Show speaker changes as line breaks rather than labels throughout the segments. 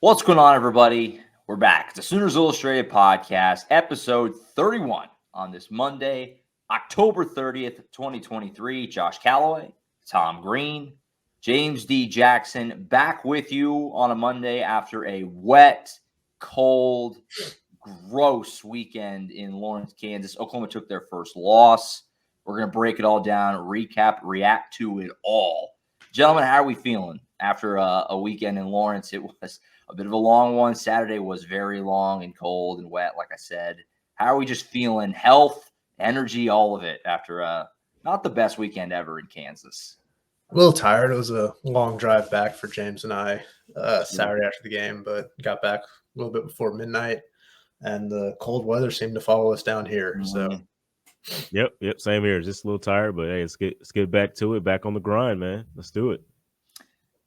What's going on, everybody? We're back. It's the Sooners Illustrated podcast, episode 31 on this Monday, October 30th, 2023. Josh Callaway, Tom Green, James D. Jackson back with you on a Monday after a wet, cold, gross weekend in Lawrence, Kansas. Oklahoma took their first loss. We're going to break it all down, recap, react to it all. Gentlemen, how are we feeling after a weekend in Lawrence? It was a bit of a long one. Saturday was very long and cold and wet, like I said. How are we just feeling? Health, energy, all of it after not the best weekend ever in Kansas.
A little tired. It was a long drive back for James and I Saturday after the game, but got back a little bit before midnight, and the cold weather seemed to follow us down here. So,
Yep, same here. Just a little tired, but hey, let's get back to it. Back on the grind, man. Let's do it.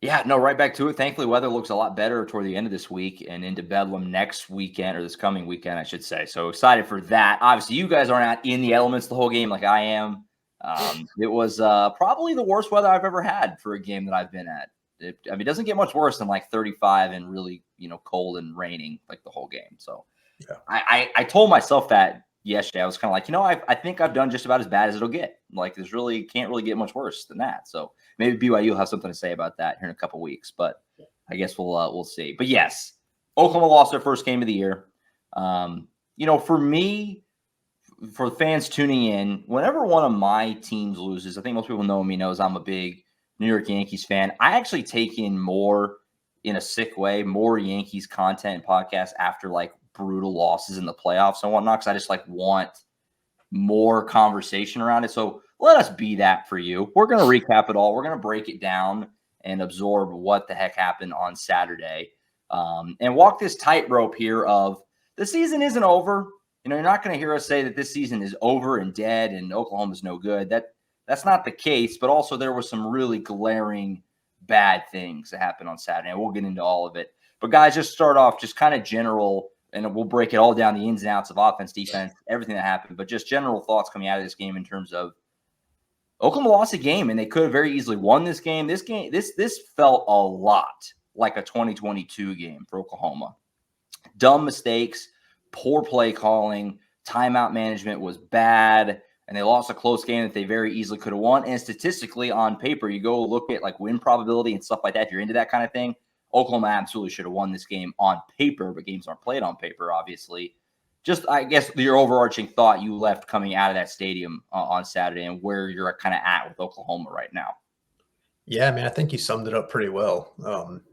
Yeah, no, right back to it. Thankfully, weather looks a lot better toward the end of this week and into Bedlam next weekend, or this coming weekend, I should say. So excited for that. Obviously, you guys aren't out in the elements the whole game like I am. It was probably the worst weather I've ever had for a game that I've been at. It doesn't get much worse than like 35 and really, cold and raining like the whole game. So yeah. I told myself that yesterday. I was kind of like, I think I've done just about as bad as it'll get. Like, can't really get much worse than that. So maybe BYU will have something to say about that here in a couple of weeks, but I guess we'll see. But yes, Oklahoma lost their first game of the year. For me, for fans tuning in, whenever one of my teams loses, I think most people know me knows I'm a big New York Yankees fan. I actually take in more, in a sick way, more Yankees content and podcasts after like brutal losses in the playoffs and whatnot, because I just want more conversation around it. So let us be that for you. We're going to recap it all. We're going to break it down and absorb what the heck happened on Saturday, and walk this tightrope here of the season isn't over. You're not going to hear us say that this season is over and dead and Oklahoma's no good. That's not the case, but also there were some really glaring bad things that happened on Saturday, and we'll get into all of it. But guys, just start off just kind of general, and we'll break it all down, the ins and outs of offense, defense, everything that happened, but just general thoughts coming out of this game in terms of Oklahoma lost a game, and they could have very easily won this game. This felt a lot like a 2022 game for Oklahoma. Dumb mistakes, poor play calling, timeout management was bad, and they lost a close game that they very easily could have won. And statistically, on paper, you go look at like win probability and stuff like that. If you're into that kind of thing, Oklahoma absolutely should have won this game on paper, but games aren't played on paper, obviously. Just, I guess, your overarching thought you left coming out of that stadium on Saturday and where you're kind of at with Oklahoma right now.
Yeah, I think you summed it up pretty well.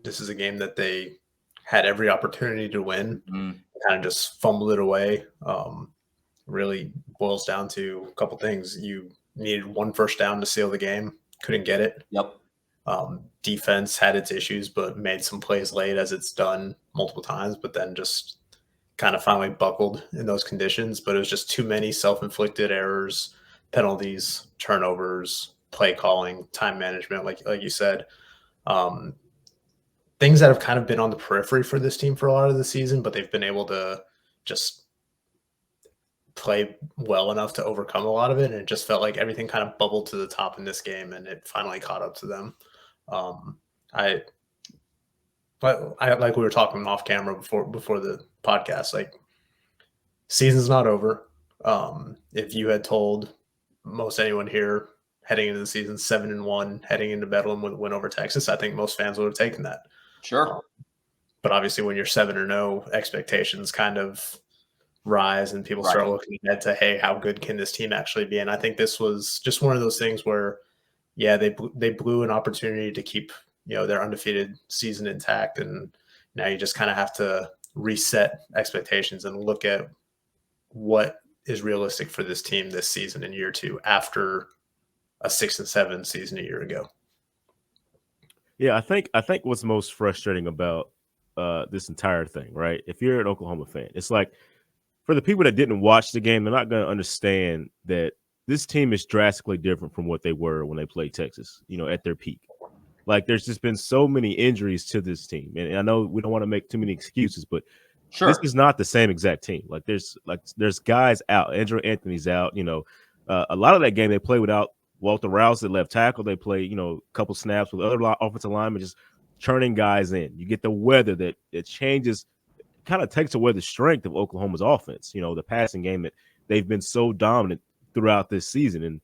This is a game that they had every opportunity to win, kind of just fumbled it away. Really boils down to a couple things. You needed one first down to seal the game, couldn't get it.
Yep.
Defense had its issues, but made some plays late, as it's done multiple times, but then just kind of finally buckled in those conditions. But it was just too many self-inflicted errors, penalties, turnovers, play calling, time management, like you said. Things that have kind of been on the periphery for this team for a lot of the season, but they've been able to just play well enough to overcome a lot of it. And it just felt like everything kind of bubbled to the top in this game, and it finally caught up to them. I like we were talking off camera before the podcast, like, season's not over. If you had told most anyone here heading into the season 7-1, heading into Bedlam with a win over Texas, I think most fans would have taken that.
Sure.
But obviously when you're 7-0, expectations kind of rise and people start looking ahead to, hey, how good can this team actually be? And I think this was just one of those things where, yeah, they blew an opportunity to keep, their undefeated season intact. And now you just kind of have to reset expectations and look at what is realistic for this team this season in year two after a 6-7 season a year ago.
Yeah, I think what's most frustrating about this entire thing, right? If you're an Oklahoma fan, it's like, for the people that didn't watch the game, they're not going to understand that this team is drastically different from what they were when they played Texas, at their peak. Like, there's just been so many injuries to this team. And I know we don't want to make too many excuses, but this is not the same exact team. There's guys out. Andrew Anthony's out. A lot of that game they play without Walter Rouse at left tackle. They play, a couple snaps with other offensive linemen, just churning guys in. You get the weather that it changes, kind of takes away the strength of Oklahoma's offense. The passing game that they've been so dominant throughout this season,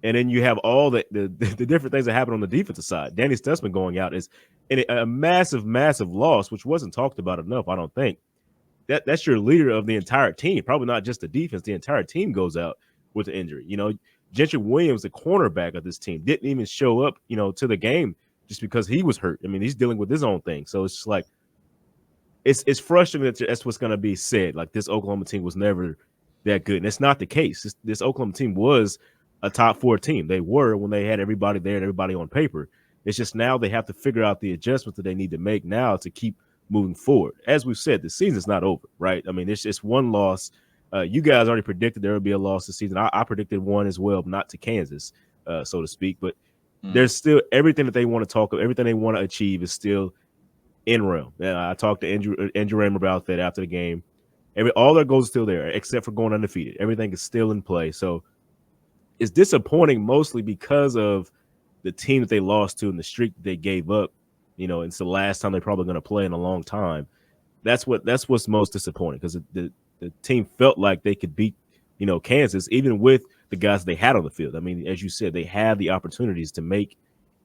and then you have all the different things that happen on the defensive side. Danny Stutzman going out is a massive loss, which wasn't talked about enough, I don't think. That's your leader of the entire team, probably not just the defense. The entire team goes out with an injury. Gentry Williams, the cornerback of this team, didn't even show up, to the game just because he was hurt. I mean, he's dealing with his own thing. So it's just like, it's frustrating that that's what's going to be said. Like, this Oklahoma team was never that good. And it's not the case. This Oklahoma team was a top 4 team. They were when they had everybody there and everybody on paper. It's just now they have to figure out the adjustments that they need to make now to keep moving forward. As we've said, the season's not over, right? I mean, it's just one loss. You guys already predicted there would be a loss this season. I predicted one as well, but not to Kansas, so to speak. But there's still everything that they want to talk about, everything they want to achieve is still in realm. I talked to Andrew Raymer about that after the game. All their goals are still there, except for going undefeated. Everything is still in play. So it's disappointing mostly because of the team that they lost to and the streak that they gave up. It's the last time they're probably going to play in a long time. That's what's most disappointing, because the team felt like they could beat, Kansas, even with the guys they had on the field. I mean, as you said, they had the opportunities to make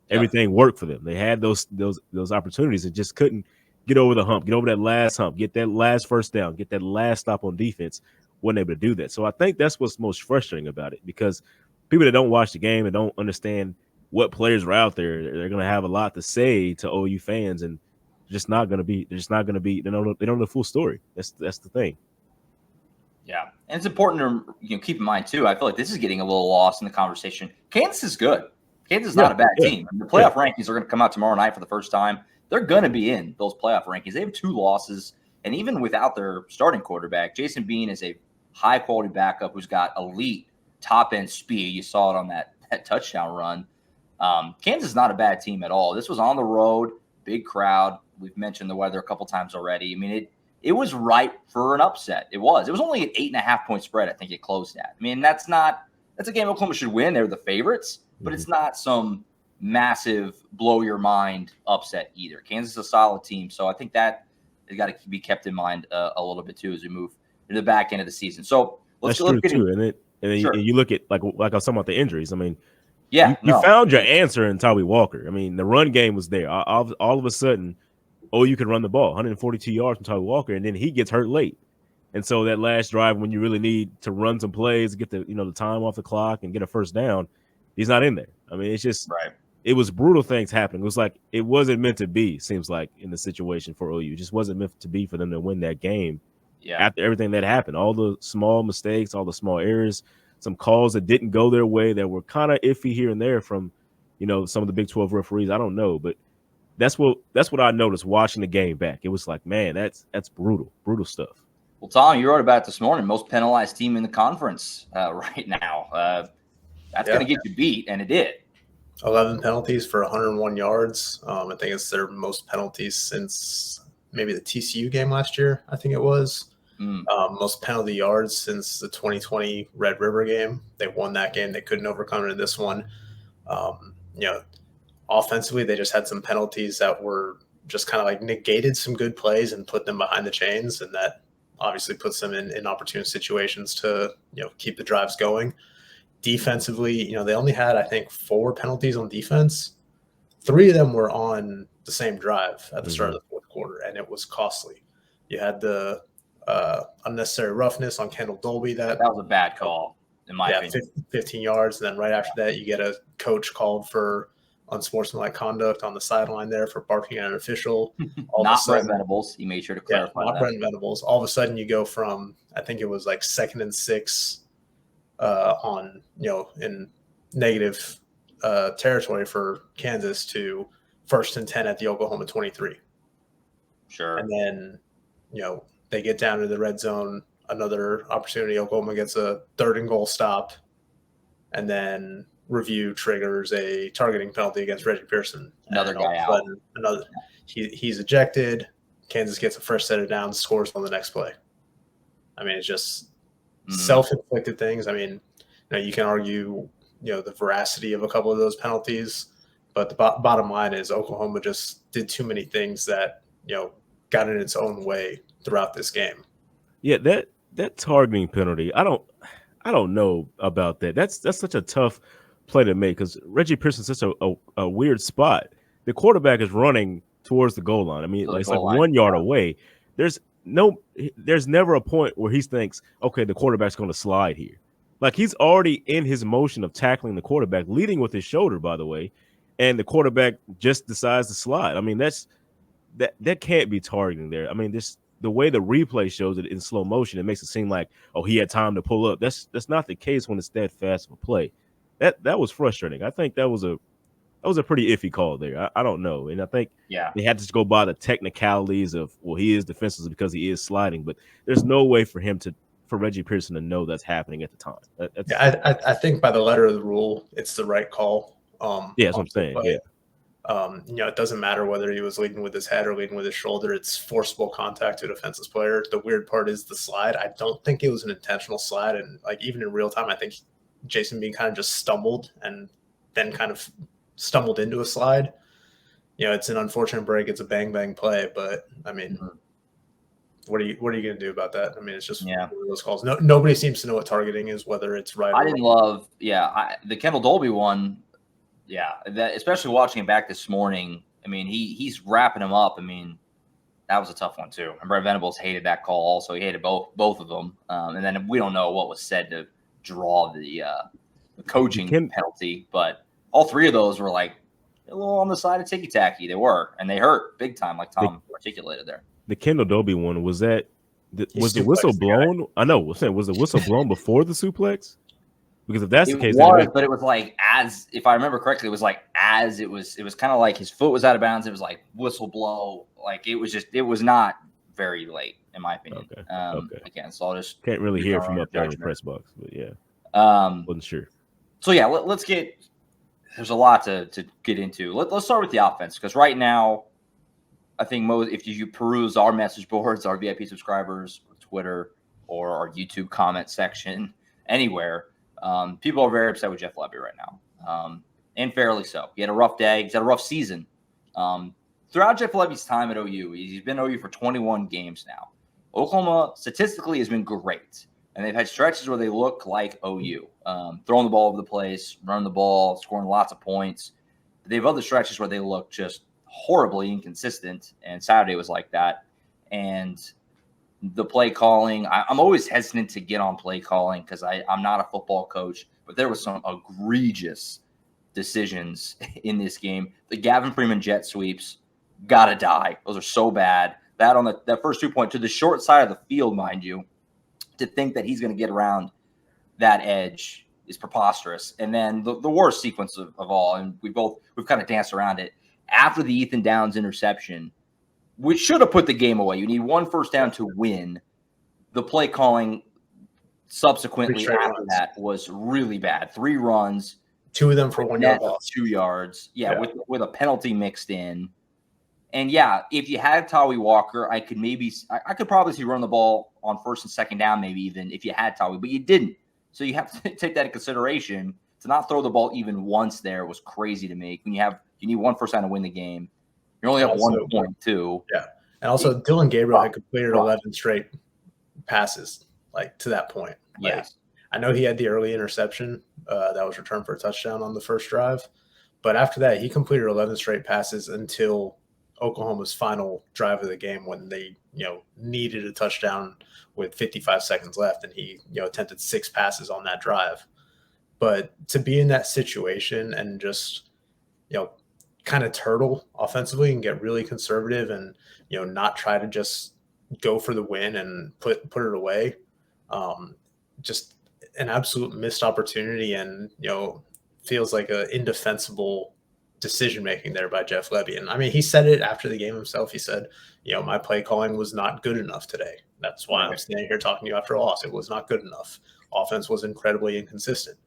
everything work for them. They had those opportunities and just couldn't get over the hump, get over that last hump, get that last first down, get that last stop on defense. Wasn't able to do that. So I think that's what's most frustrating about it, because people that don't watch the game and don't understand what players are out there, they're going to have a lot to say to OU fans, and they're not going to be. They don't know the full story. That's the thing.
Yeah, and it's important to keep in mind too. I feel like this is getting a little lost in the conversation. Kansas is good. Kansas is not a bad team. The playoff rankings are going to come out tomorrow night for the first time. They're going to be in those playoff rankings. They have 2 losses, and even without their starting quarterback, Jason Bean is a high-quality backup who's got elite top-end speed. You saw it on that touchdown run. Kansas is not a bad team at all. This was on the road, big crowd. We've mentioned the weather a couple times already. I mean, it was ripe for an upset. It was only an 8.5-point spread. I think it closed at. I mean, that's a game Oklahoma should win. They're the favorites, but it's not some massive blow your mind upset either. Kansas is a solid team, so I think that has got to be kept in mind a little bit too as we move into the back end of the season. So let's
true
get
too. And then you look at like I was talking about the injuries. I mean,
you
found your answer in Tawee Walker. I mean, the run game was there. All of a sudden, you can run the ball, 142 yards from Tawee Walker, and then he gets hurt late. And so that last drive, when you really need to run some plays, get the the time off the clock and get a first down, he's not in there. I mean, it's just It was brutal things happening. It was like it wasn't meant to be. Seems like in the situation for OU, it just wasn't meant to be for them to win that game. Yeah. After everything that happened, all the small mistakes, all the small errors, some calls that didn't go their way that were kind of iffy here and there from, some of the Big 12 referees. I don't know, but that's what I noticed watching the game back. It was like, man, that's brutal stuff.
Well, Tom, you wrote about it this morning. Most penalized team in the conference right now. That's going to get you beat, and it did.
11 penalties for 101 yards. I think it's their most penalties since maybe the TCU game last year. I think it was. Most penalty yards since the 2020 Red River game. They won that game. They couldn't overcome it in this one. Offensively, they just had some penalties that were just kind of like negated some good plays and put them behind the chains, and that obviously puts them in opportune situations to keep the drives going. Defensively, they only had, I think, 4 penalties on defense. 3 of them were on the same drive at the start of the fourth quarter, and it was costly. You had the unnecessary roughness on Kendall Dolby. That
was a bad call, in my opinion.
15 yards, and then right after that, you get a coach called for unsportsmanlike conduct on the sideline there for barking at an official.
Not Brent Venables. He made sure to clarify
not Brent Venables. All of a sudden, you go from, I think it was like 2nd and 6 on in negative territory for Kansas to 1st and 10 at the Oklahoma 23.
Sure.
And then they get down to the red zone, another opportunity. Oklahoma gets a 3rd and goal stop, and then review triggers a targeting penalty against Reggie Pearson.
Another guy out.
He's ejected. Kansas gets a first set of downs, scores on the next play. I mean, it's just self-inflicted things. I mean, you can argue, the veracity of a couple of those penalties, But the bottom line is Oklahoma just did too many things that, got in its own way throughout this game.
Yeah, that targeting penalty, I don't know about that. That's such a tough play to make because Reggie Pearson's such a weird spot. The quarterback is running towards the goal line. I mean, it's like 1 yard away. There's never a point where he thinks, okay, the quarterback's going to slide here. Like he's already in his motion of tackling the quarterback, leading with his shoulder, by the way, and the quarterback just decides to slide. I mean, that can't be targeting there. I mean, the way the replay shows it in slow motion, it makes it seem like, oh, he had time to pull up. That's not the case when it's that fast of a play. That was frustrating. I think that was a pretty iffy call there. I don't know. And I think they had to just go by the technicalities of, well, he is defensive because he is sliding, but there's no way for Reggie Pearson to know that's happening at the time.
I think by the letter of the rule, it's the right call.
That's what I'm saying. Yeah.
It doesn't matter whether he was leading with his head or leading with his shoulder. It's forcible contact to a defensive player. The weird part is the slide. I don't think it was an intentional slide. And like even in real time, I think Jason Bean kind of just stumbled and then kind of stumbled into a slide. It's an unfortunate break. It's a bang play, but I mean, what are you going to do about that? I mean, it's just one of those calls. Nobody seems to know what targeting is, whether it's right.
I didn't love, the Kendall Dolby one. Yeah, that, especially watching it back this morning. I mean, he's wrapping him up. I mean, that was a tough one too. And Brent Venables hated that call also. He hated both of them. And then we don't know what was said to draw the coaching penalty, but all three of those were like a little on the side of ticky-tacky. They were, and they hurt big time, like Tom articulated there.
The Kendall Dolby one, was the whistle blown? I know. Was the whistle blown before the suplex? Because if that's the case,
but it was like if I remember correctly, it was kind of like his foot was out of bounds. It was like whistle blow, like it was not very late in my opinion. Okay. Again, so I'll just
can't really hear from up there in the press box, but yeah, wasn't sure.
So yeah, let's get. There's a lot to get into. Let's start with the offense because right now, I think if you peruse our message boards, our VIP subscribers, Twitter, or our YouTube comment section, anywhere. People are very upset with Jeff Lebby right now, and fairly so. He had a rough day. He's had a rough season. Throughout Jeff Lebby's time at OU, he's been at OU for 21 games now. Oklahoma statistically has been great, and they've had stretches where they look like OU, throwing the ball over the place, running the ball, scoring lots of points. But they have other stretches where they look just horribly inconsistent, and Saturday was like that. And the play calling, I'm always hesitant to get on play calling because I'm not a football coach, but there was some egregious decisions in this game. The Gavin Freeman jet sweeps, gotta die. Those are so bad. That on that first 2 point to the short side of the field, mind you, to think that he's going to get around that edge is preposterous. And then the worst sequence of all, and we've kind of danced around it, after the Ethan Downs interception, which should have put the game away. You need one first down to win. The play calling subsequently after that was really bad. 3 runs.
2 of them for 1 yard loss.
2 yards. Yeah, with a penalty mixed in. And, if you had Tawi Walker, I could probably see run the ball on first and second down maybe even if you had Tawi, but you didn't. So you have to take that in consideration. To not throw the ball even once there was crazy to me. When you need one first down to win the game. You're only up 1 point too.
Yeah. And also Dylan Gabriel had completed 11 straight passes to that point.
Yes.
I know he had the early interception that was returned for a touchdown on the first drive. But after that, he completed 11 straight passes until Oklahoma's final drive of the game when they, needed a touchdown with 55 seconds left. And he, attempted 6 passes on that drive. But to be in that situation and just, kind of turtle offensively and get really conservative and, not try to just go for the win and put it away. Just an absolute missed opportunity and, feels like an indefensible decision-making there by Jeff Lebby. And I mean, he said it after the game himself. He said, my play calling was not good enough today. That's why I'm standing here talking to you after a loss. It was not good enough. Offense was incredibly inconsistent.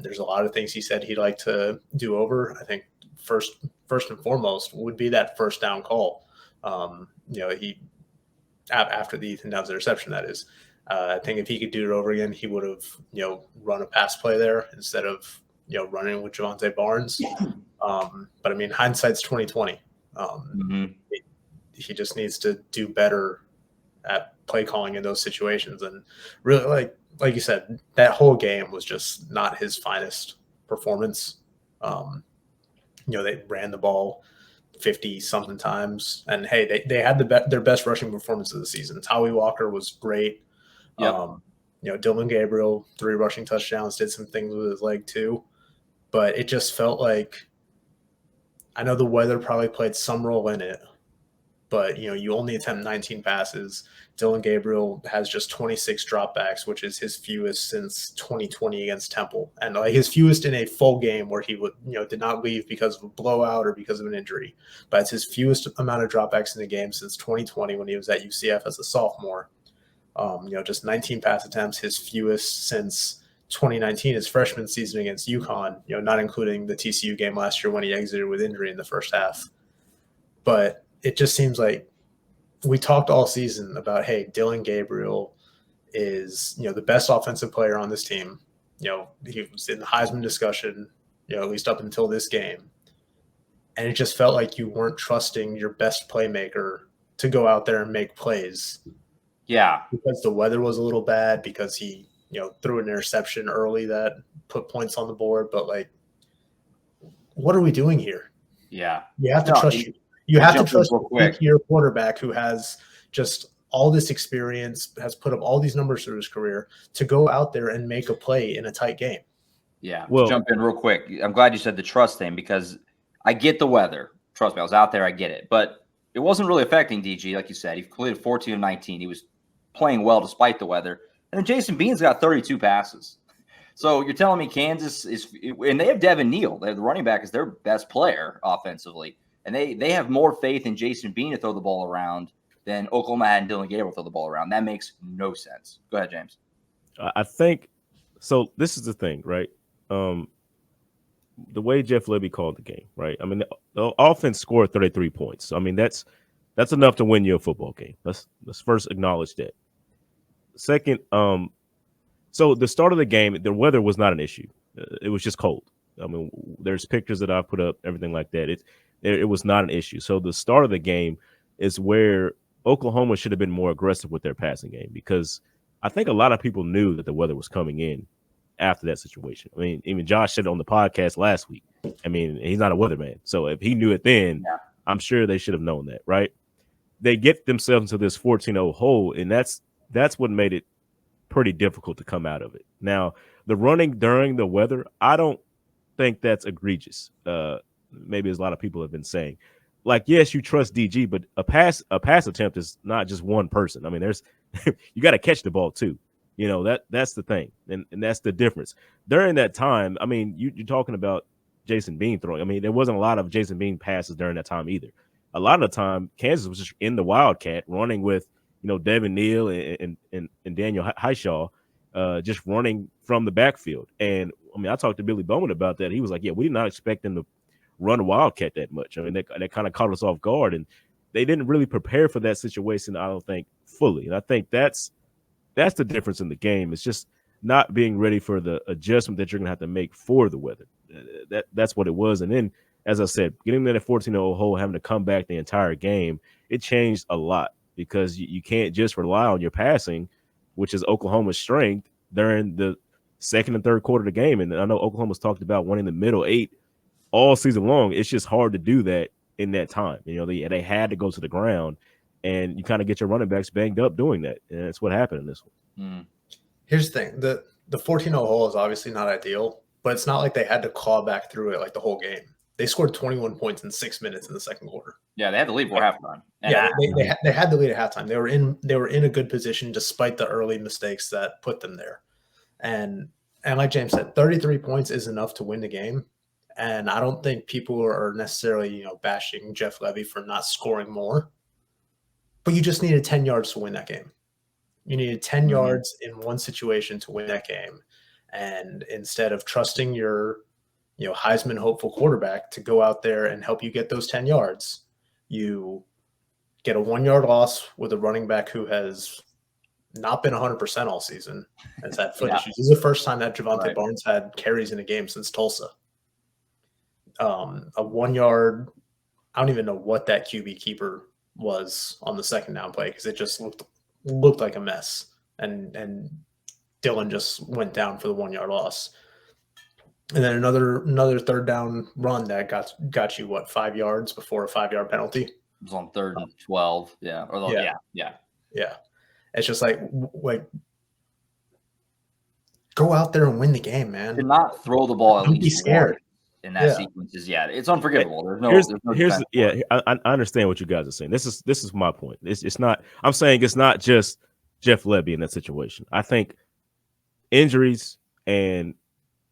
There's a lot of things he said he'd like to do over. I think first and foremost would be that first down call. He after the Ethan Downs interception, that is. I think if he could do it over again, he would have, run a pass play there instead of, running with Javonte Barnes. But I mean, hindsight's 2020. He just needs to do better at play calling in those situations. And really, like you said, that whole game was just not his finest performance. They ran the ball 50-something times. And, hey, they had their best rushing performance of the season. Tawee Walker was great.
Yep.
Dylan Gabriel, 3 rushing touchdowns, did some things with his leg too. But it just felt like – I know the weather probably played some role in it, but, you only attempt 19 passes. Dylan Gabriel has just 26 dropbacks, which is his fewest since 2020 against Temple. And his fewest in a full game where he did not leave because of a blowout or because of an injury. But it's his fewest amount of dropbacks in a game since 2020 when he was at UCF as a sophomore. Just 19 pass attempts, his fewest since 2019, his freshman season against UConn, not including the TCU game last year when he exited with injury in the first half. But it just seems like we talked all season about, hey, Dylan Gabriel is, the best offensive player on this team. He was in the Heisman discussion, at least up until this game. And it just felt like you weren't trusting your best playmaker to go out there and make plays.
Yeah.
Because the weather was a little bad, because he, threw an interception early that put points on the board. But, what are we doing here?
Yeah.
You have to trust you. You have to trust your quarterback who has just all this experience, has put up all these numbers through his career, to go out there and make a play in a tight game.
Yeah. Well, jump in real quick. I'm glad you said the trust thing, because I get the weather. Trust me, I was out there. I get it. But it wasn't really affecting DG, like you said. He completed 14 of 19. He was playing well despite the weather. And then Jason Bean's got 32 passes. So you're telling me Kansas is – and they have Devin Neal. They have the running back as their best player offensively. And they have more faith in Jason Bean to throw the ball around than Oklahoma had and Dylan Gabriel throw the ball around. That makes no sense. Go ahead, James.
I think – so this is the thing, right? The way Jeff Lebby called the game, right? I mean, the offense scored 33 points. So, I mean, that's enough to win you a football game. Let's first acknowledge that. Second, so the start of the game, the weather was not an issue. It was just cold. I mean, there's pictures that I've put up, everything like that. It was not an issue. So the start of the game is where Oklahoma should have been more aggressive with their passing game, because I think a lot of people knew that the weather was coming in after that situation. I mean, even Josh said it on the podcast last week. I mean, he's not a weatherman. So if he knew it then, I'm sure they should have known that, right? They get themselves into this 14-0 hole, and that's what made it pretty difficult to come out of it. Now, the running during the weather, I don't think that's egregious. Maybe as a lot of people have been saying. Yes, you trust DG, but a pass attempt is not just one person. I mean, there's you got to catch the ball too. That's the thing, and that's the difference. During that time, I mean, you're talking about Jason Bean throwing. I mean, there wasn't a lot of Jason Bean passes during that time either. A lot of the time, Kansas was just in the Wildcat running with Devin Neal and Daniel Highshaw, just running from the backfield. And I mean, I talked to Billy Bowman about that. He was like, "Yeah, we did not expect them to run a Wildcat that much." I mean, they kind of caught us off guard, and they didn't really prepare for that situation, I don't think, fully. And I think that's the difference in the game. It's just not being ready for the adjustment that you're going to have to make for the weather. That's what it was. And then, as I said, getting them in a 14-0 hole, having to come back the entire game, it changed a lot, because you can't just rely on your passing, which is Oklahoma's strength, during the second and third quarter of the game. And I know Oklahoma's talked about winning the middle 8 all season long. It's just hard to do that in that time. They had to go to the ground, and you kind of get your running backs banged up doing that. And that's what happened in this one.
Here's the thing. The 14-0 hole is obviously not ideal, but it's not like they had to claw back through it like the whole game. They scored 21 points in 6 minutes in the second quarter.
Yeah, they had to lead before halftime.
Yeah, they had to lead at halftime. They were in a good position despite the early mistakes that put them there. And like James said, 33 points is enough to win the game. And I don't think people are necessarily, bashing Jeff Lebby for not scoring more. But you just needed 10 yards to win that game. You needed 10 yards in one situation to win that game. And instead of trusting your Heisman hopeful quarterback to go out there and help you get those 10 yards, you get a 1-yard loss with a running back who has not been 100% all season, has had foot issues. This is the first time that Javonte Barnes had carries in a game since Tulsa. a 1 yard. I don't even know what that QB keeper was on the second down play because it just looked like a mess. And Dylan just went down for the 1 yard loss. And then another third down run that got you 5 yards before a 5 yard penalty.
It was on 3rd and 12. Yeah.
Yeah. It's just like go out there and win the game, man.
To not throw the ball at
Don't be
least
scared.
In that sequence it's unforgivable.
I understand what you guys are saying. This is my point. It's not. I'm saying it's not just Jeff Levy in that situation. I think injuries and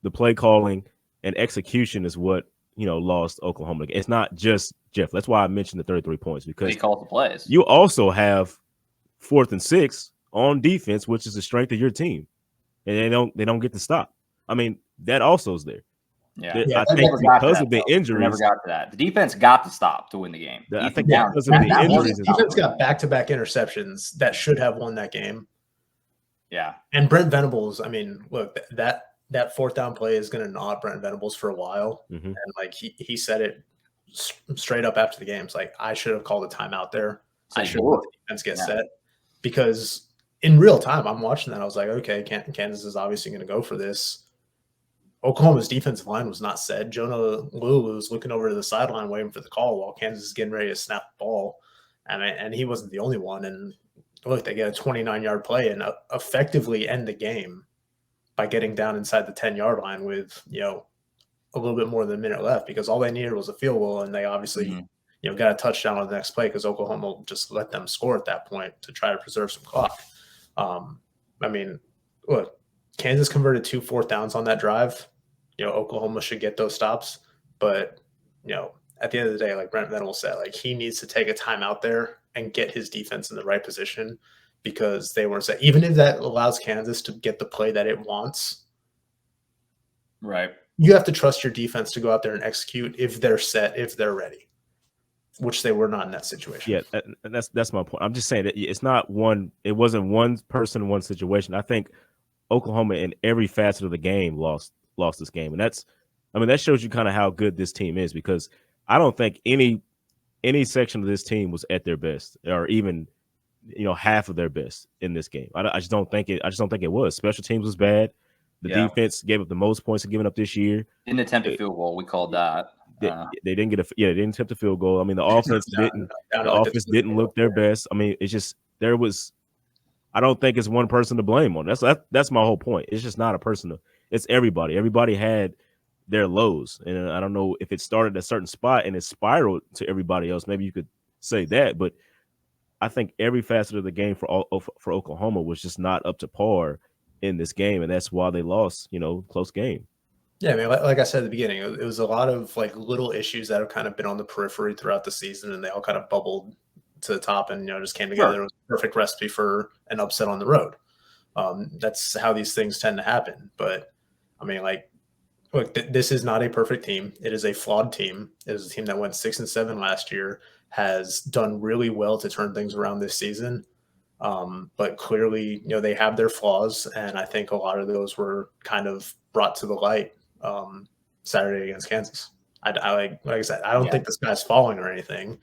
the play calling and execution is what lost Oklahoma. It's not just Jeff. That's why I mentioned the 33 points because
he called the plays.
You also have 4th and 6 on defense, which is the strength of your team, and they don't get to stop. I mean, that also is there.
Yeah,
I think because of the injuries,
never got to that. The defense got to stop to win the game.
I think because of the injuries,
the defense got back-to-back interceptions that should have won that game.
Yeah,
and Brent Venables. I mean, look, that 4th down play is going to gnaw at Brent Venables for a while, and like he said it straight up after the game. It's like I should have called a timeout there. I should let the defense get set because in real time, I'm watching that. I was like, okay, Kansas is obviously going to go for this. Oklahoma's defensive line was not set. Jonah Lulu was looking over to the sideline waiting for the call while Kansas is getting ready to snap the ball. And he wasn't the only one. And look, they get a 29-yard play and effectively end the game by getting down inside the 10-yard line with, a little bit more than a minute left because all they needed was a field goal. And they obviously, got a touchdown on the next play because Oklahoma just let them score at that point to try to preserve some clock. I mean, look, Kansas converted 2 4th downs on that drive. Oklahoma should get those stops, but at the end of the day, like Brent Venables said, like he needs to take a time out there and get his defense in the right position because they weren't set. Even if that allows Kansas to get the play that it wants,
right?
You have to trust your defense to go out there and execute if they're set, if they're ready, which they were not in that situation.
Yeah, and that's my point. I'm just saying that it's not one. It wasn't one person, one situation. I think Oklahoma in every facet of the game lost this game, and that shows you kind of how good this team is because I don't think any section of this team was at their best or even half of their best in this game. I just don't think it was. Special teams was bad. The defense gave up the most points given up this year.
Didn't attempt a field goal. We called that.
They didn't get they didn't attempt a field goal. I mean, the offense didn't look their best. I mean, it's just there was. I don't think it's one person to blame on. That's my whole point. It's just not a person. It's everybody. Everybody had their lows, and I don't know if it started at a certain spot and it spiraled to everybody else. Maybe you could say that, but I think every facet of the game for Oklahoma was just not up to par in this game, and that's why they lost. Close game.
Yeah, I mean, like I said at the beginning, it was a lot of like little issues that have kind of been on the periphery throughout the season, and they all kind of bubbled to the top and just came together. Sure. It was a perfect recipe for an upset on the road. That's how these things tend to happen. But I mean, like, look, this is not a perfect team. It is a flawed team. It is a team that went 6-7 last year, has done really well to turn things around this season. But clearly, they have their flaws, and I think a lot of those were kind of brought to the light Saturday against Kansas. Like I said, I don't think the sky's falling or anything.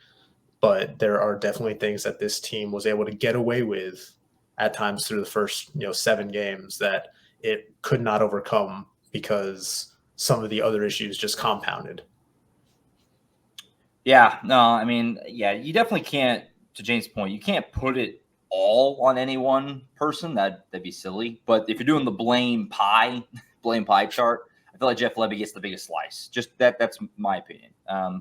But there are definitely things that this team was able to get away with at times through the first, 7 games that it could not overcome because some of the other issues just compounded.
Yeah, no, I mean, you definitely can't, to James' point, you can't put it all on any one person. That'd be silly. But if you're doing the blame pie chart, I feel like Jeff Levy gets the biggest slice. Just that's my opinion.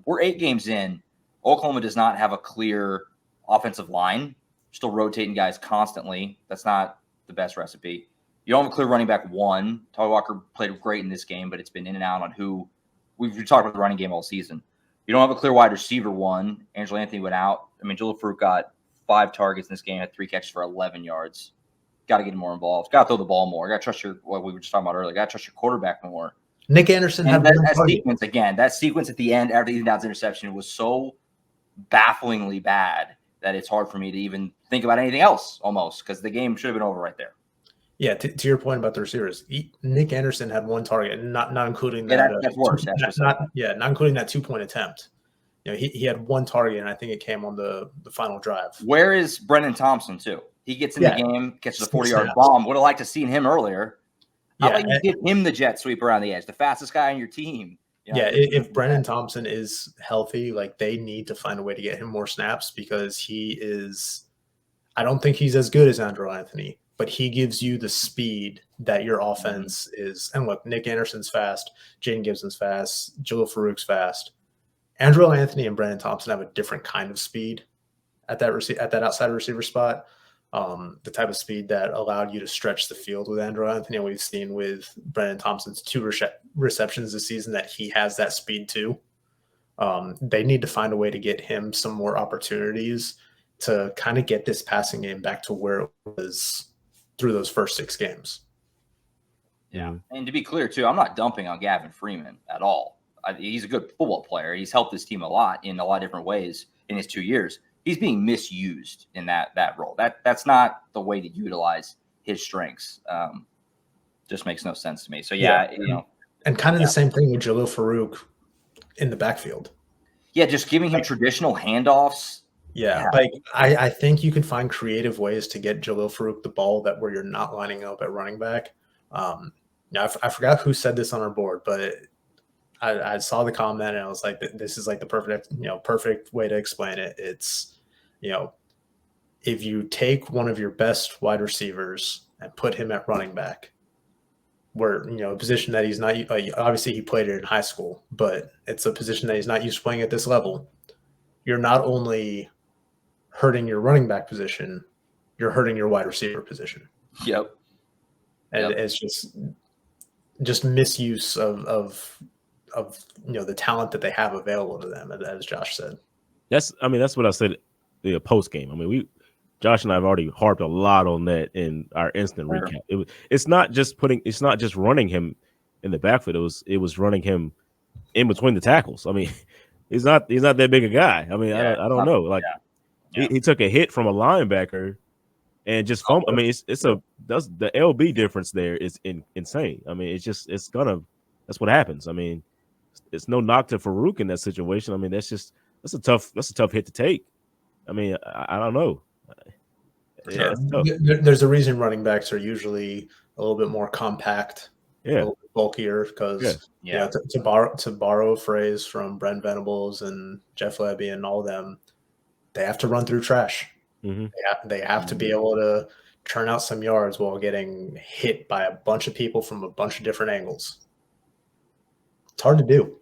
We're 8 games in. Oklahoma does not have a clear offensive line. Still rotating guys constantly. That's not the best recipe. You don't have a clear running back 1. Tyler Walker played great in this game, but it's been in and out on who. We've talked about the running game all season. You don't have a clear wide receiver 1. Angelo Anthony went out. I mean, Jalil Farooq got 5 targets in this game, had 3 catches for 11 yards. Got to get him more involved. Got to throw the ball more. Got to trust what we were just talking about earlier. Got to trust your quarterback more.
Nick Anderson had
that sequence again. That sequence at the end after the Downs interception was so bafflingly bad that it's hard for me to even think about anything else almost because the game should have been over right there.
Yeah, to your point about the receivers, Nick Anderson had one target, not including that.
That's worse.
Not including that 2-point attempt. He had one target, and I think it came on the final drive.
Where is Brendan Thompson too? He gets in the game, catches a 40-yard bomb. Would have liked to seen him earlier. How about you give him the jet sweep around the edge, the fastest guy on your team?
If Brendan Thompson is healthy, like they need to find a way to get him more snaps because he is. I don't think he's as good as Andrew Anthony, but he gives you the speed that your offense is. And look, Nick Anderson's fast, Jaden Gibson's fast, Jalil Farouk's fast. Andrew Anthony and Brendan Thompson have a different kind of speed at that outside receiver spot. The type of speed that allowed you to stretch the field with Andrew Anthony. And we've seen with Brendan Thompson's 2 receptions this season that he has that speed too. They need to find a way to get him some more opportunities to kind of get this passing game back to where it was through those first 6 games.
Yeah. And to be clear too, I'm not dumping on Gavin Freeman at all. He's a good football player. He's helped this team a lot in a lot of different ways in his 2 years. He's being misused in that role. That's not the way to utilize his strengths. Just makes no sense to me. So
and kind of the same thing with Jalil Farouk in the backfield.
Yeah, just giving him traditional handoffs.
Yeah, like I think you can find creative ways to get Jalil Farouk the ball where you're not lining up at running back. Now I forgot who said this on our board, but I saw the comment and I was like, this is like the perfect way to explain it. It's, if you take one of your best wide receivers and put him at running back, where, a position that he's not, obviously he played it in high school, but it's a position that he's not used to playing at this level. You're not only hurting your running back position, you're hurting your wide receiver position.
Yep.
And it's just misuse of the talent that they have available to them, as Josh said.
That's what I said post game. I mean, Josh and I have already harped a lot on that in our instant recap. It's not just running him in the backfield. It was running him in between the tackles. I mean, he's not that big a guy. I mean, I don't know. Like he took a hit from a linebacker and just fumbled. I mean, that's the LB difference there is insane. I mean, that's what happens. I mean, it's no knock to Farouk in that situation. I mean, that's a tough hit to take. I mean, I don't know.
There's a reason running backs are usually a little bit more compact, a little bit bulkier, because to borrow a phrase from Brent Venables and Jeff Levy and all of them, they have to run through trash. Mm-hmm. They have to be able to turn out some yards while getting hit by a bunch of people from a bunch of different angles. It's hard to do.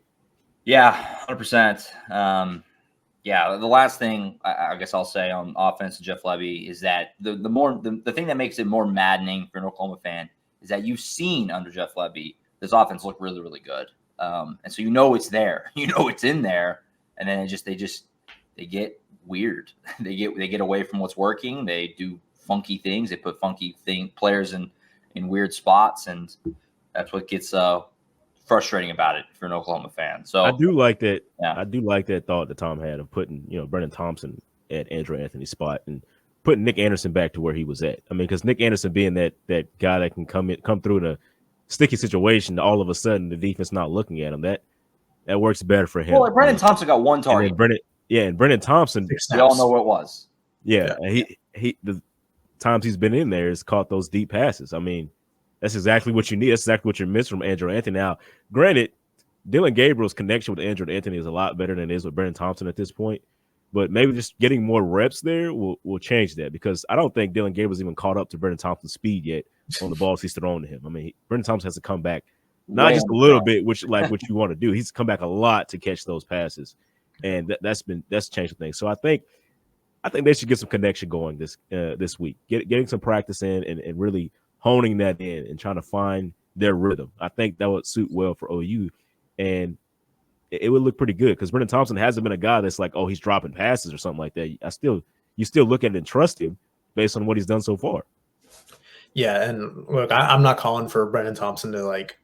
Yeah, 100%. The last thing I guess I'll say on offense to Jeff Levy is that the thing that makes it more maddening for an Oklahoma fan is that you've seen under Jeff Levy this offense look really, really good, and so it's there, it's in there, and then they get weird, they get away from what's working, they do funky things, they put funky players in weird spots, and that's what gets frustrating about it for an Oklahoma fan. So
I do like that. Yeah. I do like that thought that Tom had of putting, Brendan Thompson at Andrew Anthony's spot and putting Nick Anderson back to where he was at. I mean, because Nick Anderson being that guy that can come through in a sticky situation, all of a sudden the defense not looking at him, that works better for him.
Well, Brendan Thompson got one target.
And Brendan Thompson,
we all know what it was.
Yeah, he the times he's been in there has caught those deep passes. I mean, that's exactly what you need. That's exactly what you miss from Andrew Anthony. Now, granted, Dylan Gabriel's connection with Andrew Anthony is a lot better than it is with Brendan Thompson at this point. But maybe just getting more reps there will change that, because I don't think Dylan Gabriel's even caught up to Brendan Thompson's speed yet on the balls he's throwing to him. I mean, Brendan Thompson has to come back, not just a little bit, which like what you want to do. He's come back a lot to catch those passes, and that's changed things. So I think they should get some connection going this week, getting some practice in and really honing that in and trying to find their rhythm. I think that would suit well for OU, and it would look pretty good, because Brendan Thompson hasn't been a guy that's like, oh, he's dropping passes or something like that. You still look at it and trust him based on what he's done so far.
Yeah, and look, I'm not calling for Brendan Thompson to like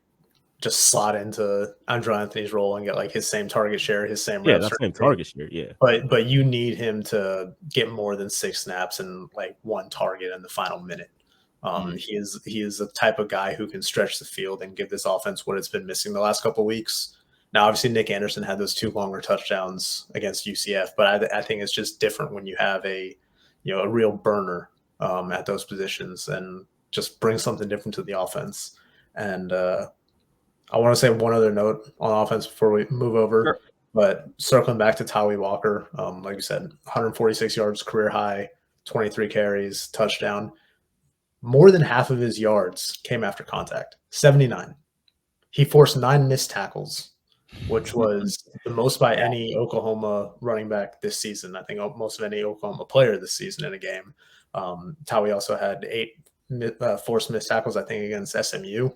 just slot into Andrew Anthony's role and get like his same target share, his same reps.
Same target share, yeah.
But you need him to get more than 6 snaps and like 1 target in the final minute. He is the type of guy who can stretch the field and give this offense what it's been missing the last couple of weeks. Now, obviously, Nick Anderson had those 2 longer touchdowns against UCF, but I think it's just different when you have a real burner at those positions and just bring something different to the offense. And I want to say one other note on offense before we move over.
Sure.
But circling back to Tawee Walker, like you said, 146 yards, career high, 23 carries, touchdown. More than half of his yards came after contact, 79. He forced 9 missed tackles, which was the most by any Oklahoma running back this season. I think most of any Oklahoma player this season in a game. Tawee also had 8 forced missed tackles, I think, against SMU.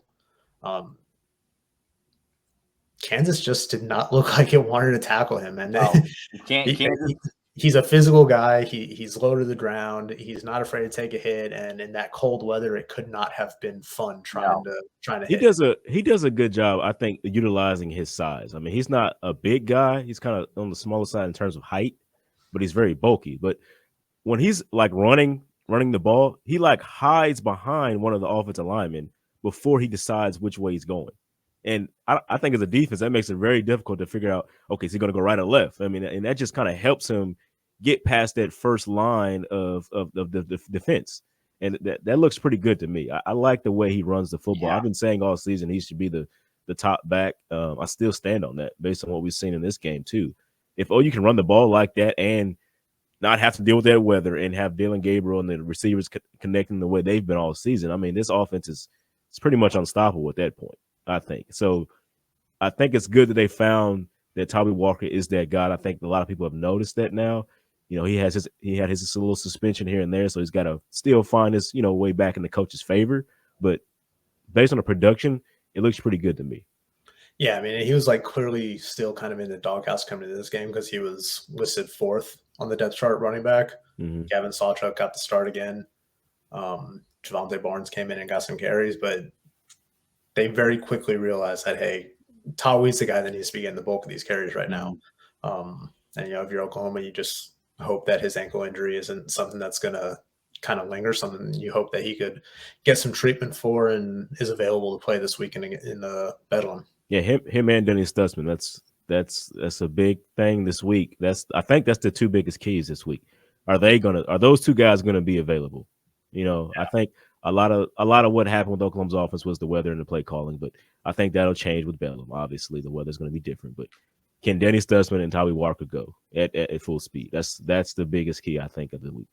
Kansas just did not look like it wanted to tackle him. And he's a physical guy. He's low to the ground. He's not afraid to take a hit. And in that cold weather, it could not have been fun trying to hit.
He does a good job, I think, utilizing his size. I mean, he's not a big guy. He's kind of on the smaller side in terms of height, but he's very bulky. But when he's like running the ball, he like hides behind one of the offensive linemen before he decides which way he's going. And I think as a defense, that makes it very difficult to figure out, okay, is he going to go right or left? I mean, and that just kind of helps him get past that first line of the defense. And that looks pretty good to me. I like the way he runs the football. I've been saying all season he should be the top back. I still stand on that based on what we've seen in this game too. If you can run the ball like that and not have to deal with that weather and have Dylan Gabriel and the receivers connecting the way they've been all season, I mean, this offense is pretty much unstoppable at that point, I think. So I think it's good that they found that Tawee Walker is that guy. I think a lot of people have noticed that now. He had his little suspension here and there, so he's got to still find his way back in the coach's favor. But based on the production, it looks pretty good to me.
Yeah, I mean, he was like clearly still kind of in the doghouse coming into this game because he was listed 4th on the depth chart running back.
Mm-hmm.
Gavin Sawchuk got the start again. Javonte Barnes came in and got some carries, but they very quickly realized that, hey, Tawee's the guy that needs to be getting the bulk of these carries right now. And, if you're Oklahoma, you just hope that his ankle injury isn't something that's going to kind of linger, something you hope that he could get some treatment for and is available to play this weekend in the Bedlam.
Yeah, him and Denny Stutzman, that's a big thing this week. I think that's the 2 biggest keys this week. Are those 2 guys going to be available? I think a lot of what happened with Oklahoma's offense was the weather and the play calling, but I think that'll change with Bedlam. Obviously, the weather's going to be different, but can Denny Stutzman and Tawee Walker go at full speed? That's the biggest key, I think, of the week.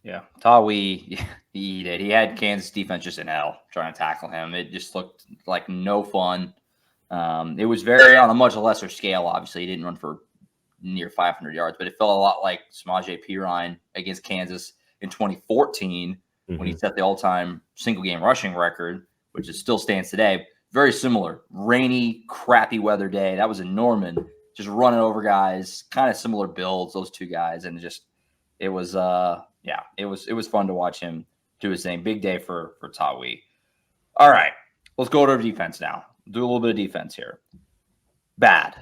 Yeah, Tawee, he had Kansas defense just in hell trying to tackle him. It just looked like no fun. It was very on a much lesser scale. Obviously, he didn't run for near 500 yards, but it felt a lot like Samaje Perine against Kansas in 2014 when he set the all-time single-game rushing record, which still stands today. Very similar, rainy, crappy weather day. That was in Norman, just running over guys, kind of similar builds, those 2 guys, and it was fun to watch him do his thing. Big day for Tawee. All right, let's go to defense now. Do a little bit of defense here. Bad.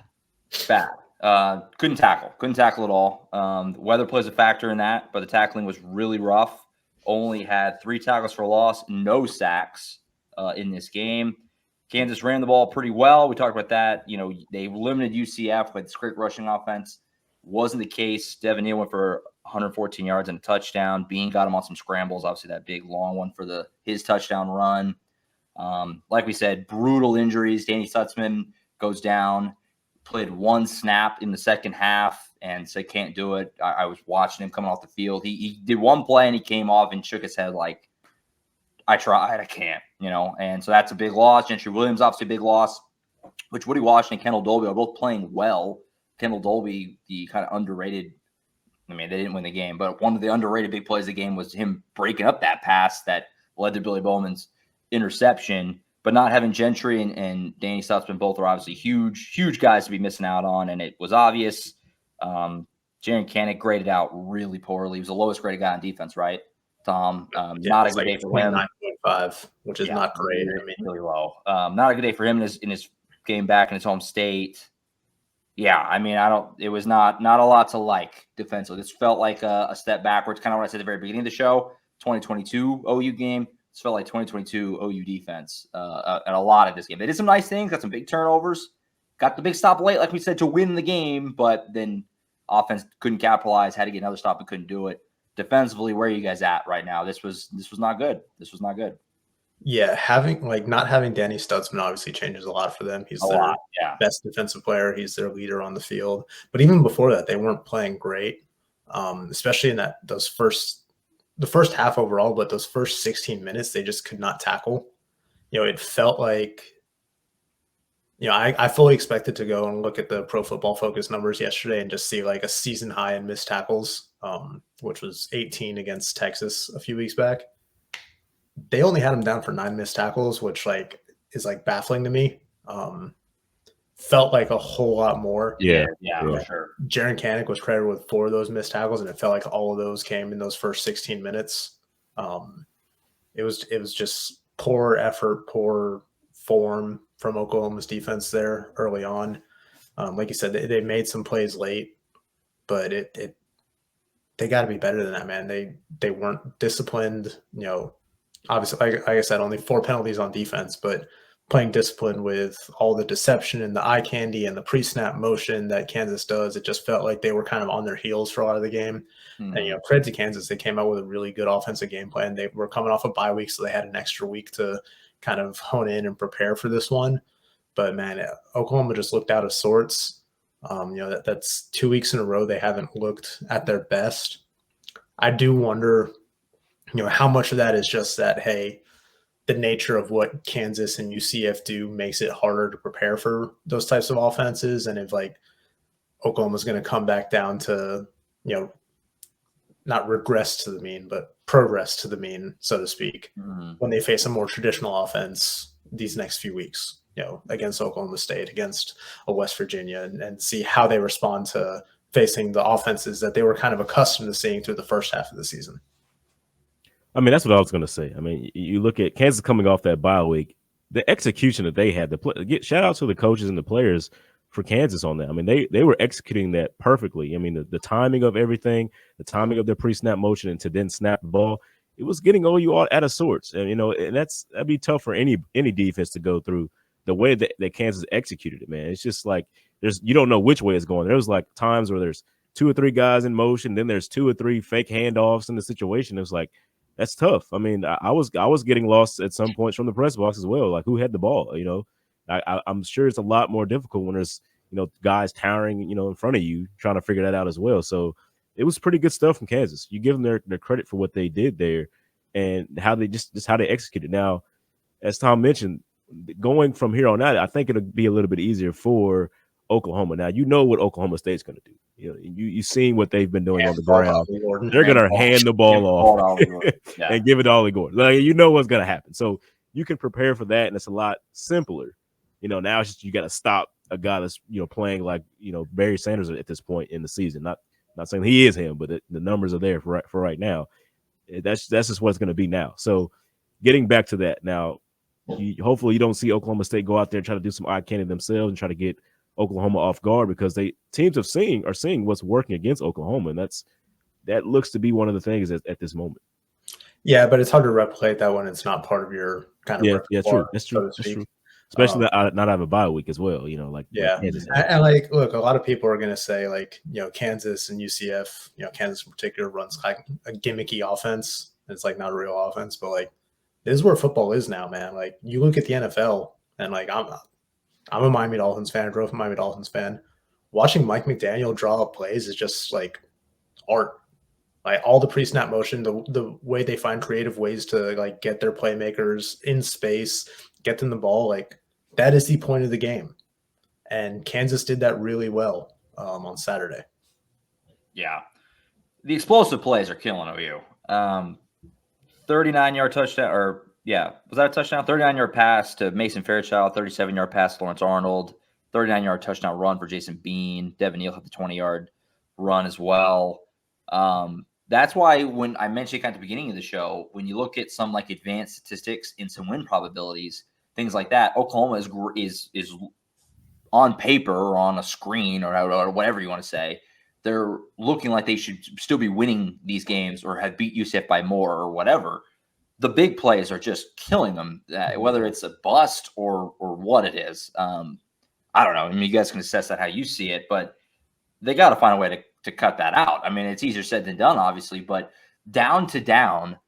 Couldn't tackle at all. The weather plays a factor in that, but the tackling was really rough. Only had 3 tackles for loss, no sacks in this game. Kansas ran the ball pretty well. We talked about that. They limited UCF with this great rushing offense. Wasn't the case. Devin Neal went for 114 yards and a touchdown. Bean got him on some scrambles. Obviously, that big long one for his touchdown run. Like we said, brutal injuries. Danny Stutzman goes down, played 1 snap in the second half, and said can't do it. I was watching him coming off the field. He did 1 play, and he came off and shook his head like, I tried, I can't, And so that's a big loss. Gentry Williams, obviously a big loss, which Woody Washington and Kendall Dolby are both playing well. Kendall Dolby, the kind of underrated – they didn't win the game, but one of the underrated big plays of the game was him breaking up that pass that led to Billy Bowman's interception. But not having Gentry and Danny Stutzman both are obviously huge guys to be missing out on, and it was obvious. Jaren Kanak graded out really poorly. He was the lowest graded guy on defense, right, Tom? Not a good day for him.
9.5, which is not great.
Really low. Not a good day for him in his game back in his home state. Yeah, it was not a lot to like defensively. This felt like a step backwards, kind of what I said at the very beginning of the show. 2022 OU game This felt like 2022 OU defense and a lot of this game. They did some nice things, got some big turnovers, got the big stop late, like we said, to win the game, but then offense couldn't capitalize, had to get another stop and couldn't do it. Defensively, where are you guys at right now? This was not good. This was not good.
Yeah, not having Danny Stutzman obviously changes a lot for them. He's their best defensive player. He's their leader on the field. But even before that, they weren't playing great, especially in the first half overall. But those first 16 minutes, they just could not tackle. It felt like, I fully expected to go and look at the Pro Football Focus numbers yesterday and just see like a season high in missed tackles, which was 18 against Texas a few weeks back. They only had him down for 9 missed tackles, which is baffling to me. Felt like a whole lot more.
Yeah, for sure.
Jaren Kanak was credited with 4 of those missed tackles, and it felt like all of those came in those first 16 minutes. It was just poor effort, poor form from Oklahoma's defense there early on. Like you said, they made some plays late, but they got to be better than that, man. They weren't disciplined. Obviously, like I said, only 4 penalties on defense, but playing discipline with all the deception and the eye candy and the pre-snap motion that Kansas does, it just felt like they were kind of on their heels for a lot of the game. Mm-hmm. And, credit to Kansas, they came out with a really good offensive game plan. They were coming off a bye week, so they had an extra week to kind of hone in and prepare for this one. But, man, Oklahoma just looked out of sorts. That's 2 weeks in a row they haven't looked at their best. I do wonder, how much of that is just that, hey, the nature of what Kansas and UCF do makes it harder to prepare for those types of offenses. And if Oklahoma's going to come back down to, not regress to the mean, but progress to the mean, so to speak, when they face a more traditional offense these next few weeks, against Oklahoma State, against a West Virginia, and see how they respond to facing the offenses that they were kind of accustomed to seeing through the first half of the season.
I mean, that's what I was going to say. I mean, you look at Kansas coming off that bye week, the execution that they had, shout out to the coaches and the players for Kansas on that. I mean, they were executing that perfectly. I mean, the timing of everything, the timing of their pre-snap motion and to then snap the ball, it was getting OU all out of sorts. And, and that'd be tough for any defense to go through the way that Kansas executed it, man. It's just like you don't know which way it's going. There was like times where there's 2 or 3 guys in motion, then there's 2 or 3 fake handoffs in the situation. It was like, that's tough. I mean, I was getting lost at some points from the press box as well. Like, who had the ball? I'm sure it's a lot more difficult when there's guys towering in front of you trying to figure that out as well. So it was pretty good stuff from Kansas. You give them their credit for what they did there and how they just how they executed. Now, as Tom mentioned, going from here on out, I think it'll be a little bit easier for Oklahoma. Now, what Oklahoma State's going to do. You've seen what they've been doing on the ground. They're going to hand the ball off and give it to Ollie Gordon. What's going to happen. So you can prepare for that, and it's a lot simpler. Now it's just you got to stop a guy that's playing like Barry Sanders at this point in the season. Not saying he is him, but the numbers are there for right now. That's just what it's going to be now. So getting back to that now, hopefully you don't see Oklahoma State go out there and try to do some eye candy themselves and try to get Oklahoma off guard, because teams are seeing what's working against Oklahoma, and that looks to be one of the things at this moment.
Yeah, but it's hard to replicate that when it's not part of your kind of
true. That's true. Especially not have a bye week as well.
And look, a lot of people are going to say Kansas and UCF, Kansas in particular runs like a gimmicky offense. It's not a real offense, but this is where football is now, man. You look at the NFL, and I'm a Miami Dolphins fan. I grew up a Miami Dolphins fan. Watching Mike McDaniel draw up plays is just art. All the pre-snap motion, the way they find creative ways to get their playmakers in space, get them the ball, that is the point of the game. And Kansas did that really well on Saturday.
Yeah. The explosive plays are killing OU. 39-yard touchdown, was that a touchdown? 39-yard pass to Mason Fairchild, 37-yard pass to Lawrence Arnold, 39-yard touchdown run for Jason Bean. Devin Neal had the 20-yard run as well. That's why when I mentioned at the beginning of the show, when you look at some advanced statistics and some win probabilities, things like that, Oklahoma is on paper or on a screen or whatever you want to say, they're looking like they should still be winning these games or have beat UCF by more or whatever. the big plays are just killing them, whether it's a bust or what it is. I don't know. I mean, you guys can assess that how you see it, but they got to find a way to cut that out. I mean, it's easier said than done, obviously, but down to down,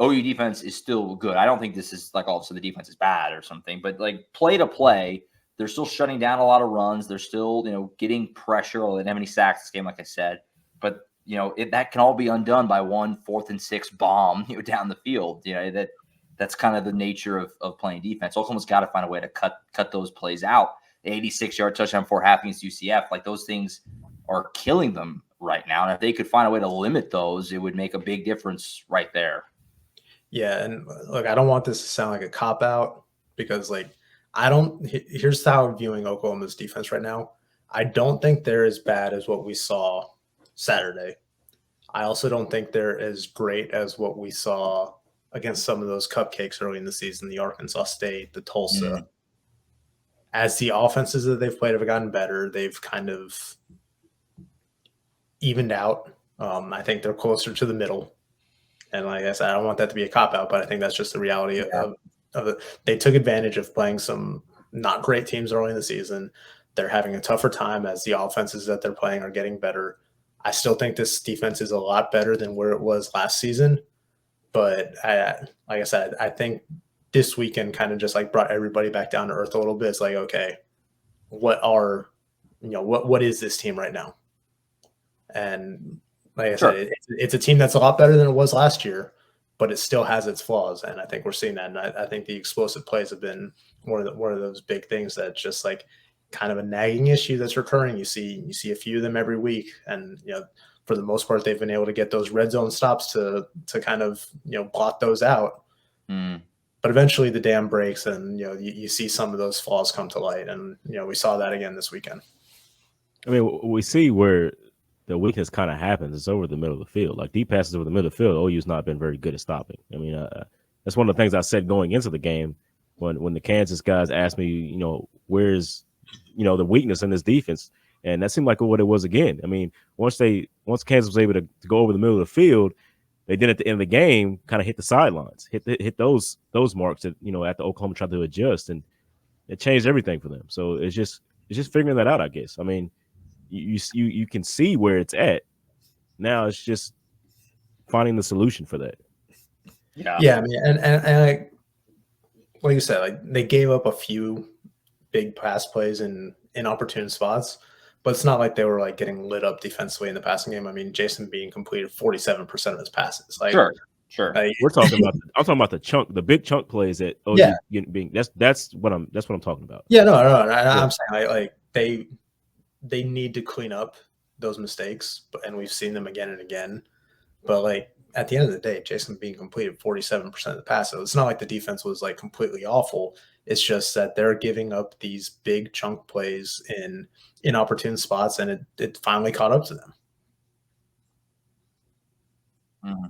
OU defense is still good. I don't think this is like all of a sudden the defense is bad or something, but like play to play, they're still shutting down a lot of runs. They're still, getting pressure. They didn't have any sacks this game, like I said, but that can all be undone by 1 4th and 6 bomb, down the field. That's kind of the nature of playing defense. Oklahoma's got to find a way to cut those plays out. The 86-yard touchdown before half against UCF, like those things are killing them right now. And if they could find a way to limit those, it would make a big difference right there.
Yeah, and look, I don't want this to sound like a cop-out because, here's how I'm viewing Oklahoma's defense right now. I don't think they're as bad as what we saw Saturday. I also don't think they're as great as what we saw against some of those cupcakes early in the season, the Arkansas State, the Tulsa. Mm-hmm. As the offenses that they've played have gotten better, they've kind of evened out. I think they're closer to the middle. And like I said, I don't want that to be a cop-out, but I think that's just the reality of it. They took advantage of playing some not great teams early in the season. They're having a tougher time as the offenses that they're playing are getting better. I still think this defense is a lot better than where it was last season. But like I said, I think this weekend kind of just brought everybody back down to earth a little bit. It's like, okay, what is this team right now? And like I said, it's a team that's a lot better than it was last year, but it still has its flaws. And I think we're seeing that. And I think the explosive plays have been one of those big things that's just kind of a nagging issue that's recurring. You see a few of them every week. And, for the most part, they've been able to get those red zone stops to kind of, blot those out.
Mm.
But eventually the dam breaks and, you see some of those flaws come to light. And, we saw that again this weekend.
I mean, we see where the weakness kind of happens. It's over the middle of the field. Like deep passes over the middle of the field, OU's not been very good at stopping. I mean, that's one of the things I said going into the game when the Kansas guys asked me, where's, the weakness in this defense. And that seemed like what it was again. I mean, once Kansas was able to go over the middle of the field, they did at the end of the game kind of hit the sidelines, hit those marks that, after Oklahoma tried to adjust, and it changed everything for them. So it's just figuring that out, I guess. I mean, you can see where it's at. Now it's just finding the solution for that.
Yeah. I mean, and like you said, they gave up a few big pass plays in opportune spots, but it's not like they were getting lit up defensively in the passing game. I mean, Jason Bean completed 47% of his passes.
Sure.
We're talking about. I'm talking about the big chunk plays that OU being. That's what I'm talking about.
Yeah, no. I'm saying they need to clean up those mistakes, and we've seen them again and again. But at the end of the day, Jason Bean completed 47% of the passes. It's not like the defense was completely awful. It's just that they're giving up these big chunk plays in inopportune spots, and it finally caught up to them.
Mm-hmm.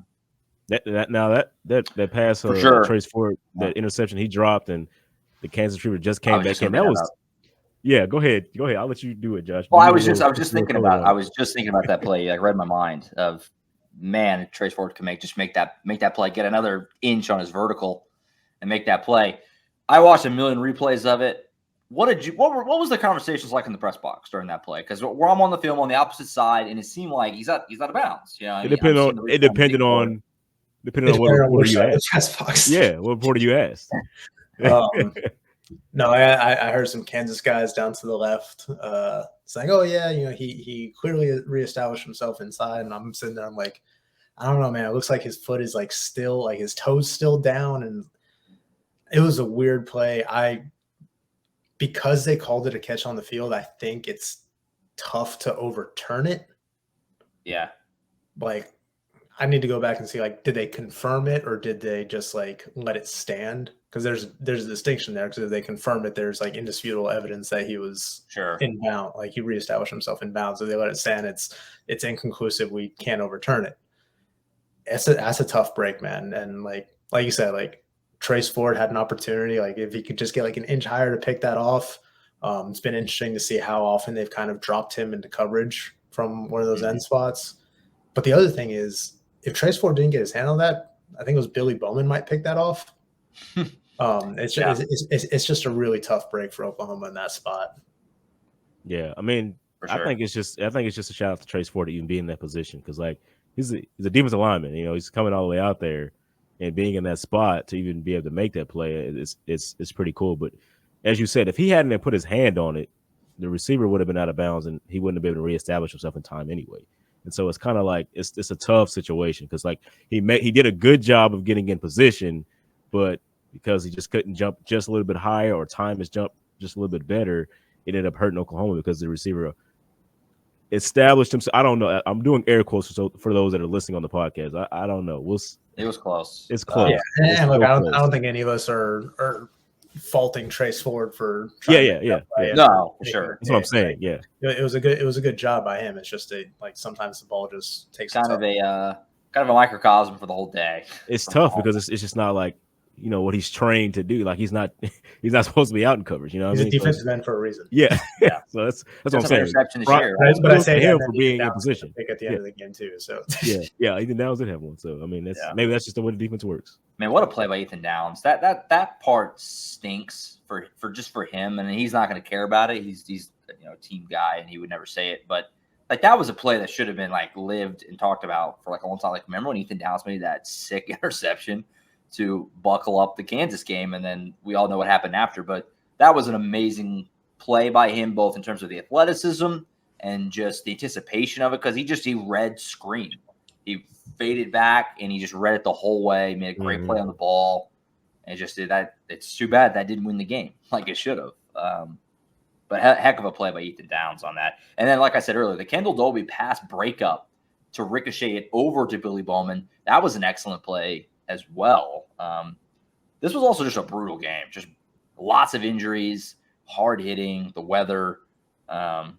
That pass,
for sure.
Trace Ford, that interception he dropped, and the Kansas receiver just came back in. That was. Yeah, go ahead. I'll let you do it, Josh.
Well, I was just thinking about that play. I read my mind of, man, Trace Ford can make that play, get another inch on his vertical, and make that play. I watched a million replays of it. What was the conversations like in the press box during that play? Because where I'm on the film on the opposite side, and it seemed like he's out of bounds.
It depended on what reporter you asked. Yeah, what reporter you asked.
No, I heard some Kansas guys down to the left saying, "Oh yeah, he clearly reestablished himself inside." And I'm sitting there, I'm like, I don't know, man. It looks like his foot is still his toes still down, and it was a weird play. Because they called it a catch on the field, I think it's tough to overturn it.
Yeah,
I need to go back and see did they confirm it or did they just let it stand? Because there's a distinction there. Because if they confirm it, there's indisputable evidence that he was in bounds, he reestablished himself in bounds. If they let it stand, it's inconclusive. We can't overturn it. That's a tough break, man. And like you said, Trace Ford had an opportunity. If he could just get an inch higher to pick that off. It's been interesting to see how often they've kind of dropped him into coverage from one of those end spots. But the other thing is, if Trace Ford didn't get his hand on that, I think it was Billy Bowman might pick that off. It's just a really tough break for Oklahoma in that spot.
Yeah, I mean,
For sure.
I think it's just a shout out to Trace Ford to even be in that position because like he's a defensive lineman. You know, he's coming all the way out there and being in that spot to even be able to make that play. It's pretty cool. But as you said, if he hadn't put his hand on it, the receiver would have been out of bounds and he wouldn't have been able to reestablish himself in time anyway. And so it's kind of like it's a tough situation because like he did a good job of getting in position, but because he just couldn't jump just a little bit higher or time his jump just a little bit better, it ended up hurting Oklahoma because the receiver established himself. I don't know. I'm doing air quotes for those that are listening on the podcast. I don't know.
It was close.
It's close.
And look, I don't think any of us are faulting Trace Ford for
trying
No, for sure.
That's what I'm saying. Yeah,
it was a good job by him. It's just sometimes the ball just takes
kind of a microcosm for the whole day.
It's tough because it's just not like what he's trained to do. Like he's not supposed to be out in coverage. You know,
he's a defensive end for a reason.
Yeah. So that's what I'm saying.
Interception this year.
But I say
him for being in position.
At the end of the game too. So
Ethan Downs did have one. So I mean, maybe that's just the way the defense works.
Man, what a play by Ethan Downs. That part stinks for him, and he's not going to care about it. He's a team guy, and he would never say it. But like that was a play that should have been like lived and talked about for like a long time. Like remember when Ethan Downs made that sick interception to buckle up the Kansas game, and then we all know what happened after. But that was an amazing play by him, both in terms of the athleticism and just the anticipation of it, because he read screen. He faded back and he just read it the whole way, made a great play on the ball, and just did that. It's too bad that didn't win the game like it should have. But heck of a play by Ethan Downs on that. And then, like I said earlier, the Kendall Dolby pass breakup to ricochet it over to Billy Bowman, that was an excellent play as well. This was also just a brutal game. Just lots of injuries, hard hitting, the weather. Deshaun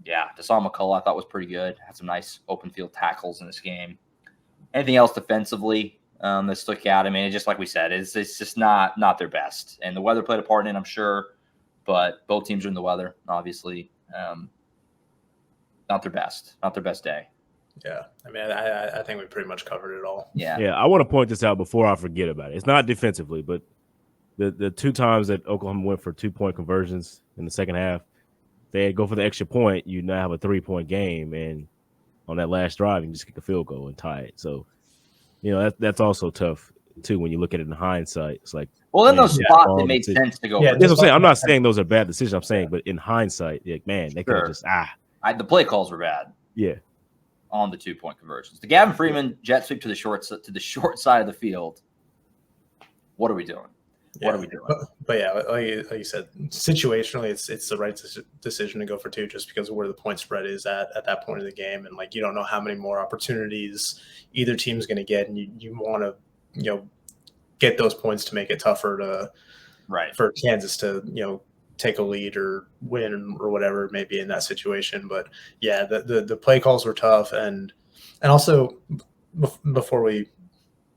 McCullough I thought was pretty good. Had some nice open field tackles in this game. Anything else defensively that stuck out? I mean, just like we said, it's just not their best. And the weather played a part in it, I'm sure. But both teams are in the weather, obviously. Not their best day.
Yeah, I mean, I think we pretty much covered it all.
Yeah.
I want to point this out before I forget about it. It's not defensively, but the two times that Oklahoma went for 2-point conversions in the second half, they go for the extra point. You now have a 3-point game, and on that last drive, you can just kick a field goal and tie it. So, that's also tough too when you look at it in hindsight. It's like,
well, in those spots, it made sense to go.
Yeah,
that's what I'm saying. I'm not saying those are bad decisions. I'm saying, but in hindsight, like, man, they could have just
the play calls were bad.
Yeah.
On the 2-point conversions, the Gavin Freeman jet sweep to the short side of the field. What are we doing? What are we doing?
But yeah, like you said, situationally, it's the right decision to go for 2 just because of where the point spread is at that point of the game, and like you don't know how many more opportunities either team's going to get, and you want to get those points to make it tougher for Kansas to take a lead or win or whatever it may be in that situation. But yeah, the play calls were tough, and also before we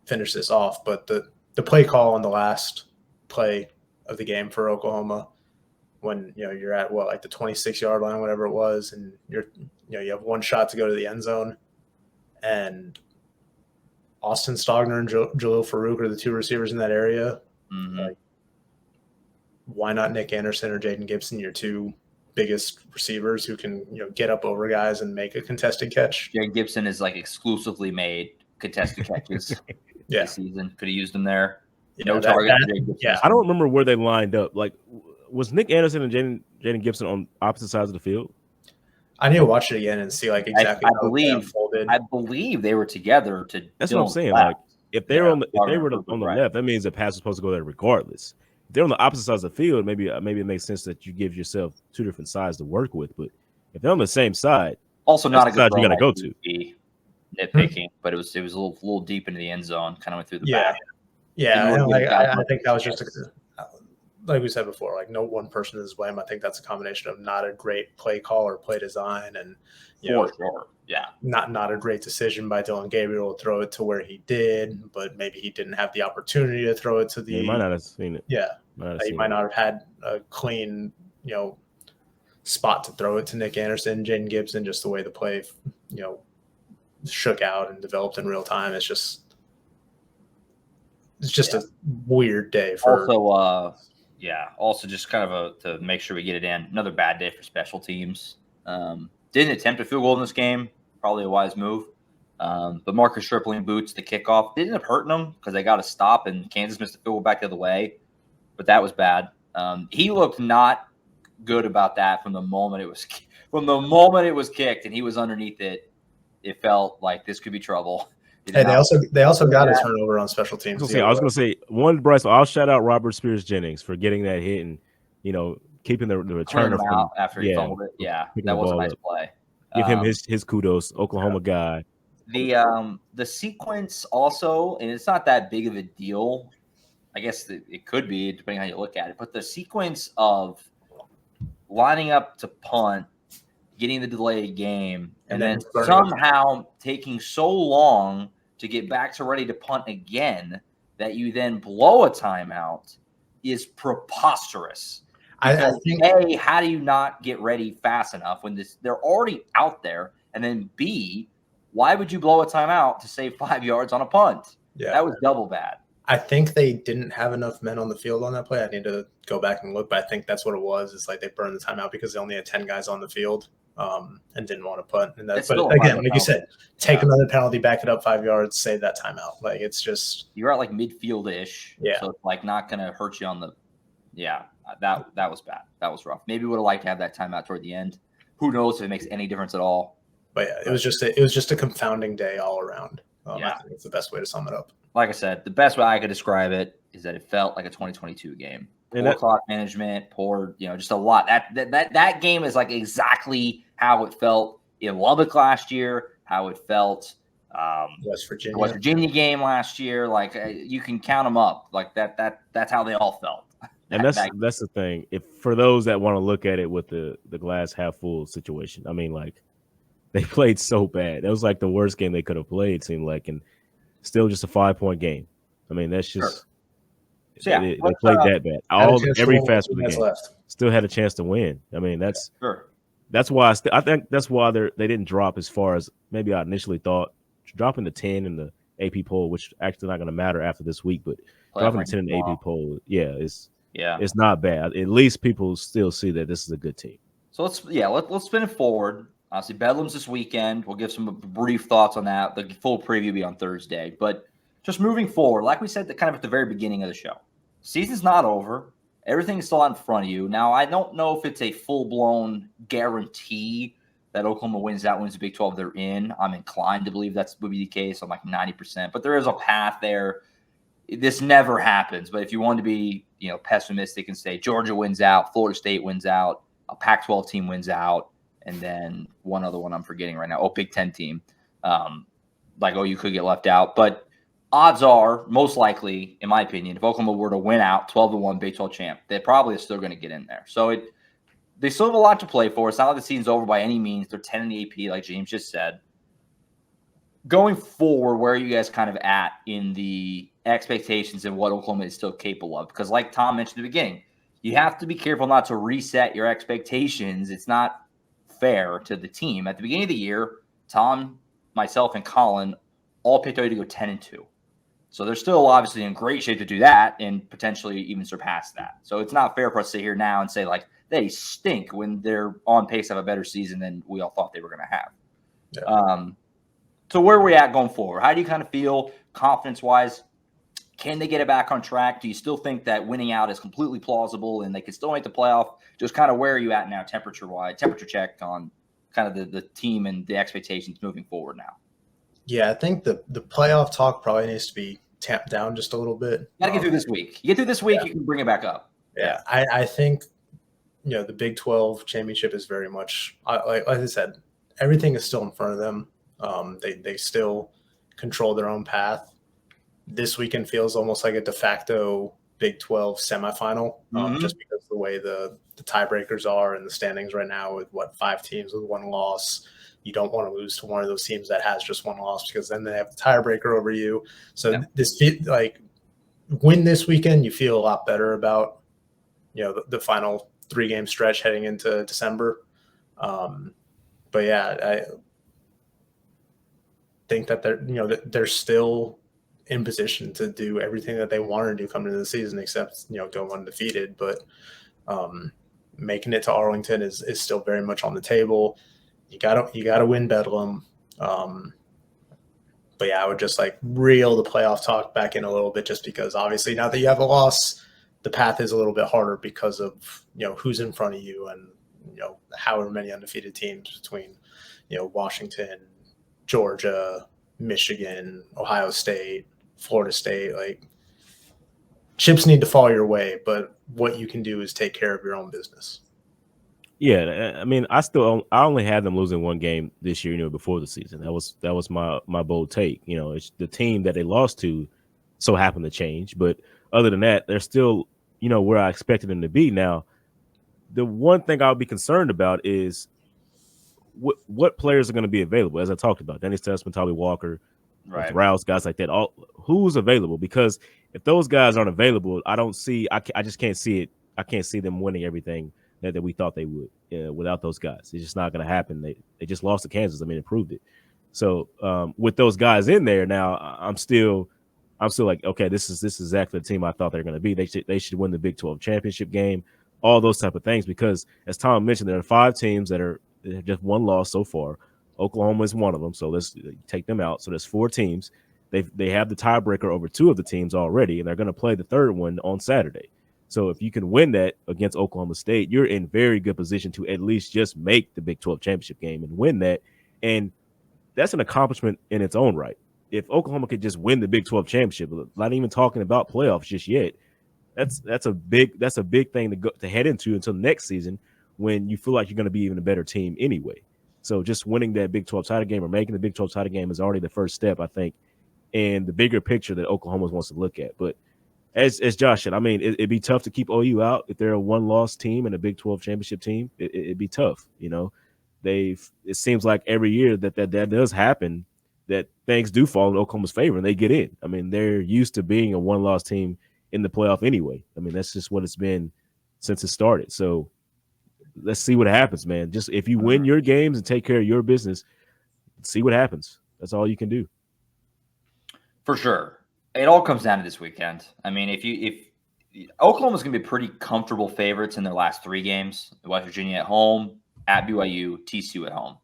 finish this off, but the play call on the last play of the game for Oklahoma, when you're at like the 26-yard line, whatever it was, and you have one shot to go to the end zone, and Austin Stogner and Jalil Farouk are the two receivers in that area.
Mm-hmm.
Like, why not Nick Anderson or Jaden Gibson, your two biggest receivers who can get up over guys and make a contested catch?
Jaden Gibson is like exclusively made contested catches this season. Could have used him there. Target.
I don't remember where they lined up. Like, was Nick Anderson and Jaden Gibson on opposite sides of the field?
I need to watch it again and see like exactly.
I believe they were together.
That's what I'm saying. Like, if they were on the left, that means the pass was supposed to go there regardless. If they're on the opposite sides of the field, maybe it makes sense that you give yourself two different sides to work with. But if they're on the same side,
also not a good
side you got to go to.
Nitpicking, but it was a little deep into the end zone, kind of went through the back.
Yeah, I think that was just like we said before, like no one person is to blame. I think that's a combination of not a great play call or play design, and not a great decision by Dylan Gabriel to throw it to where he did, but maybe he didn't have the opportunity to throw it to the.
He might not have seen it.
Yeah, he might not have had a clean, spot to throw it to Nick Anderson, Jaden Gibson. Just the way the play, shook out and developed in real time. It's just it's just a weird day for.
Also just kind of to make sure we get it in. Another bad day for special teams. Didn't attempt a field goal in this game. Probably a wise move. But Marcus Stripling boots the kickoff. Didn't end up hurting them because they got a stop and Kansas missed the field goal back the other way. But that was bad. He looked not good about that from the moment it was kicked and he was underneath it. It felt like this could be trouble.
Hey, they also got a turnover on special teams.
I was going to say one, Bryce. I'll shout out Robert Spears Jennings for getting that hit and keeping the returner from
after he fumbled it. Yeah, that was a nice play.
Give him his kudos, Oklahoma guy.
The sequence also, and it's not that big of a deal. I guess it could be depending on how you look at it, but the sequence of lining up to punt, getting the delayed game, and then somehow taking so long to get back to ready to punt again that you then blow a timeout is preposterous. I think, how do you not get ready fast enough when they're already out there? And then B, why would you blow a timeout to save 5 yards on a punt? Yeah, that was double bad.
I think they didn't have enough men on the field on that play. I need to go back and look, but I think that's what it was. It's like they burned the timeout because they only had 10 guys on the field and didn't want to punt. And that's but again, like you said, take another penalty, back it up 5 yards, save that timeout. Like it's just
you're at like midfield-ish.
Yeah.
So it's like not gonna hurt you on the that was bad. That was rough. Maybe would have liked to have that timeout toward the end. Who knows if it makes any difference at all.
But yeah, it was just a confounding day all around. I think it's the best way to sum it up.
Like I said, the best way I could describe it is that it felt like a 2022 game. Poor clock management, just a lot. That game is like exactly how it felt in Lubbock last year, how it felt
West
Virginia game last year. Like you can count them up. Like that's how they all felt.
And that's the thing. If for those that want to look at it with the glass half full situation, I mean, like they played so bad. That was like the worst game they could have played. Seemed like, and still just a 5-point game. I mean, that's just they played that bad. Every fast food game still had a chance to win. I mean, that's why I think that's why they didn't drop as far as maybe I initially thought. Dropping the 10 in the AP poll, which actually not going to matter after this week, but dropping the 10 in the AP poll, it's not bad. At least people still see that this is a good team.
So let's spin it forward. Obviously, Bedlam's this weekend. We'll give some brief thoughts on that. The full preview will be on Thursday. But just moving forward, like we said kind of at the very beginning of the show, season's not over. Everything is still out in front of you. Now, I don't know if it's a full-blown guarantee that Oklahoma wins the Big 12 they're in. I'm inclined to believe that would be the case. I'm like 90%. But there is a path there. This never happens. But if you want to be pessimistic and say Georgia wins out, Florida State wins out, a Pac-12 team wins out, and then one other one I'm forgetting right now. Big Ten team. You could get left out. But odds are, most likely, in my opinion, if Oklahoma were to win out 12-1 Big 12 champ, they probably are still going to get in there. So they still have a lot to play for. It's not like the season's over by any means. They're 10 in the AP, like James just said. Going forward, where are you guys kind of at in the expectations and what Oklahoma is still capable of? Because like Tom mentioned at the beginning, you have to be careful not to reset your expectations. It's not fair to the team. At the beginning of the year, Tom, myself, and Colin all picked OU to go 10-2. So they're still obviously in great shape to do that and potentially even surpass that. So it's not fair for us to sit here now and say, like, they stink when they're on pace to have a better season than we all thought they were going to have.
Yeah.
So where are we at going forward? How do you kind of feel confidence-wise? Can they get it back on track? Do you still think that winning out is completely plausible and they can still make the playoff? Just kind of where are you at now temperature-wise, temperature check on kind of the team and the expectations moving forward now?
Yeah, I think the playoff talk probably needs to be tamped down just a little bit.
You got to get through this week. You get through this week, you can bring it back up.
Yeah, I think the Big 12 championship is very much like I said, everything is still in front of them. They still control their own path. This weekend feels almost like a de facto Big 12 semifinal, just because of the way the tiebreakers are and the standings right now with 5 teams with 1 loss. You don't want to lose to one of those teams that has just 1 loss because then they have the tiebreaker over you. So this win this weekend, you feel a lot better about the final 3-game stretch heading into December. But yeah, I think that they're still in position to do everything that they wanted to do coming into the season, except, go undefeated. But making it to Arlington is still very much on the table. You gotta win Bedlam. But yeah, I would just reel the playoff talk back in a little bit, just because obviously now that you have a loss, the path is a little bit harder because of who's in front of you, and however many undefeated teams between Washington, Georgia, Michigan, Ohio State, Florida State. Chips need to fall your way, but what you can do is take care of your own business.
Yeah, I mean, I only had them losing one game this year, before the season. That was my bold take. It's the team that they lost to so happened to change, but other than that, they're still, where I expected them to be. Now, the one thing I would be concerned about is what players are going to be available, as I talked about. Dennis Tessman, Tommy Walker,
Right.
Rouse, guys like that. Who's available? Because if those guys aren't available, I just can't see it. I can't see them winning everything that we thought they would without those guys. It's just not going to happen. They just lost to Kansas. I mean, it proved it. So with those guys in there now, I'm still like, okay, this is exactly the team I thought they were going to be. They should win the Big 12 championship game, all those type of things. Because as Tom mentioned, there are 5 teams that have just one loss so far. Oklahoma is one of them, so let's take them out. So there's 4 teams. They have the tiebreaker over 2 of the teams already, and they're going to play the third one on Saturday. So if you can win that against Oklahoma State, you're in very good position to at least just make the Big 12 championship game and win that. And that's an accomplishment in its own right. If Oklahoma could just win the Big 12 championship, not even talking about playoffs just yet, that's a big thing to head into until next season, when you feel like you're going to be even a better team anyway. So just winning that Big 12 title game or making the Big 12 title game is already the first step, I think, in the bigger picture that Oklahoma wants to look at. But as Josh said, I mean, it'd be tough to keep OU out if they're a one-loss team and a Big 12 championship team. It'd be tough, It seems like every year that does happen, that things do fall in Oklahoma's favor and they get in. I mean, they're used to being a one-loss team in the playoff anyway. I mean, that's just what it's been since it started. So let's see what happens, man. Just if you win your games and take care of your business, see what happens. That's all you can do.
For sure. It all comes down to this weekend. I mean, if Oklahoma's going to be pretty comfortable favorites in their last 3 games, West Virginia at home, at BYU, TCU at home.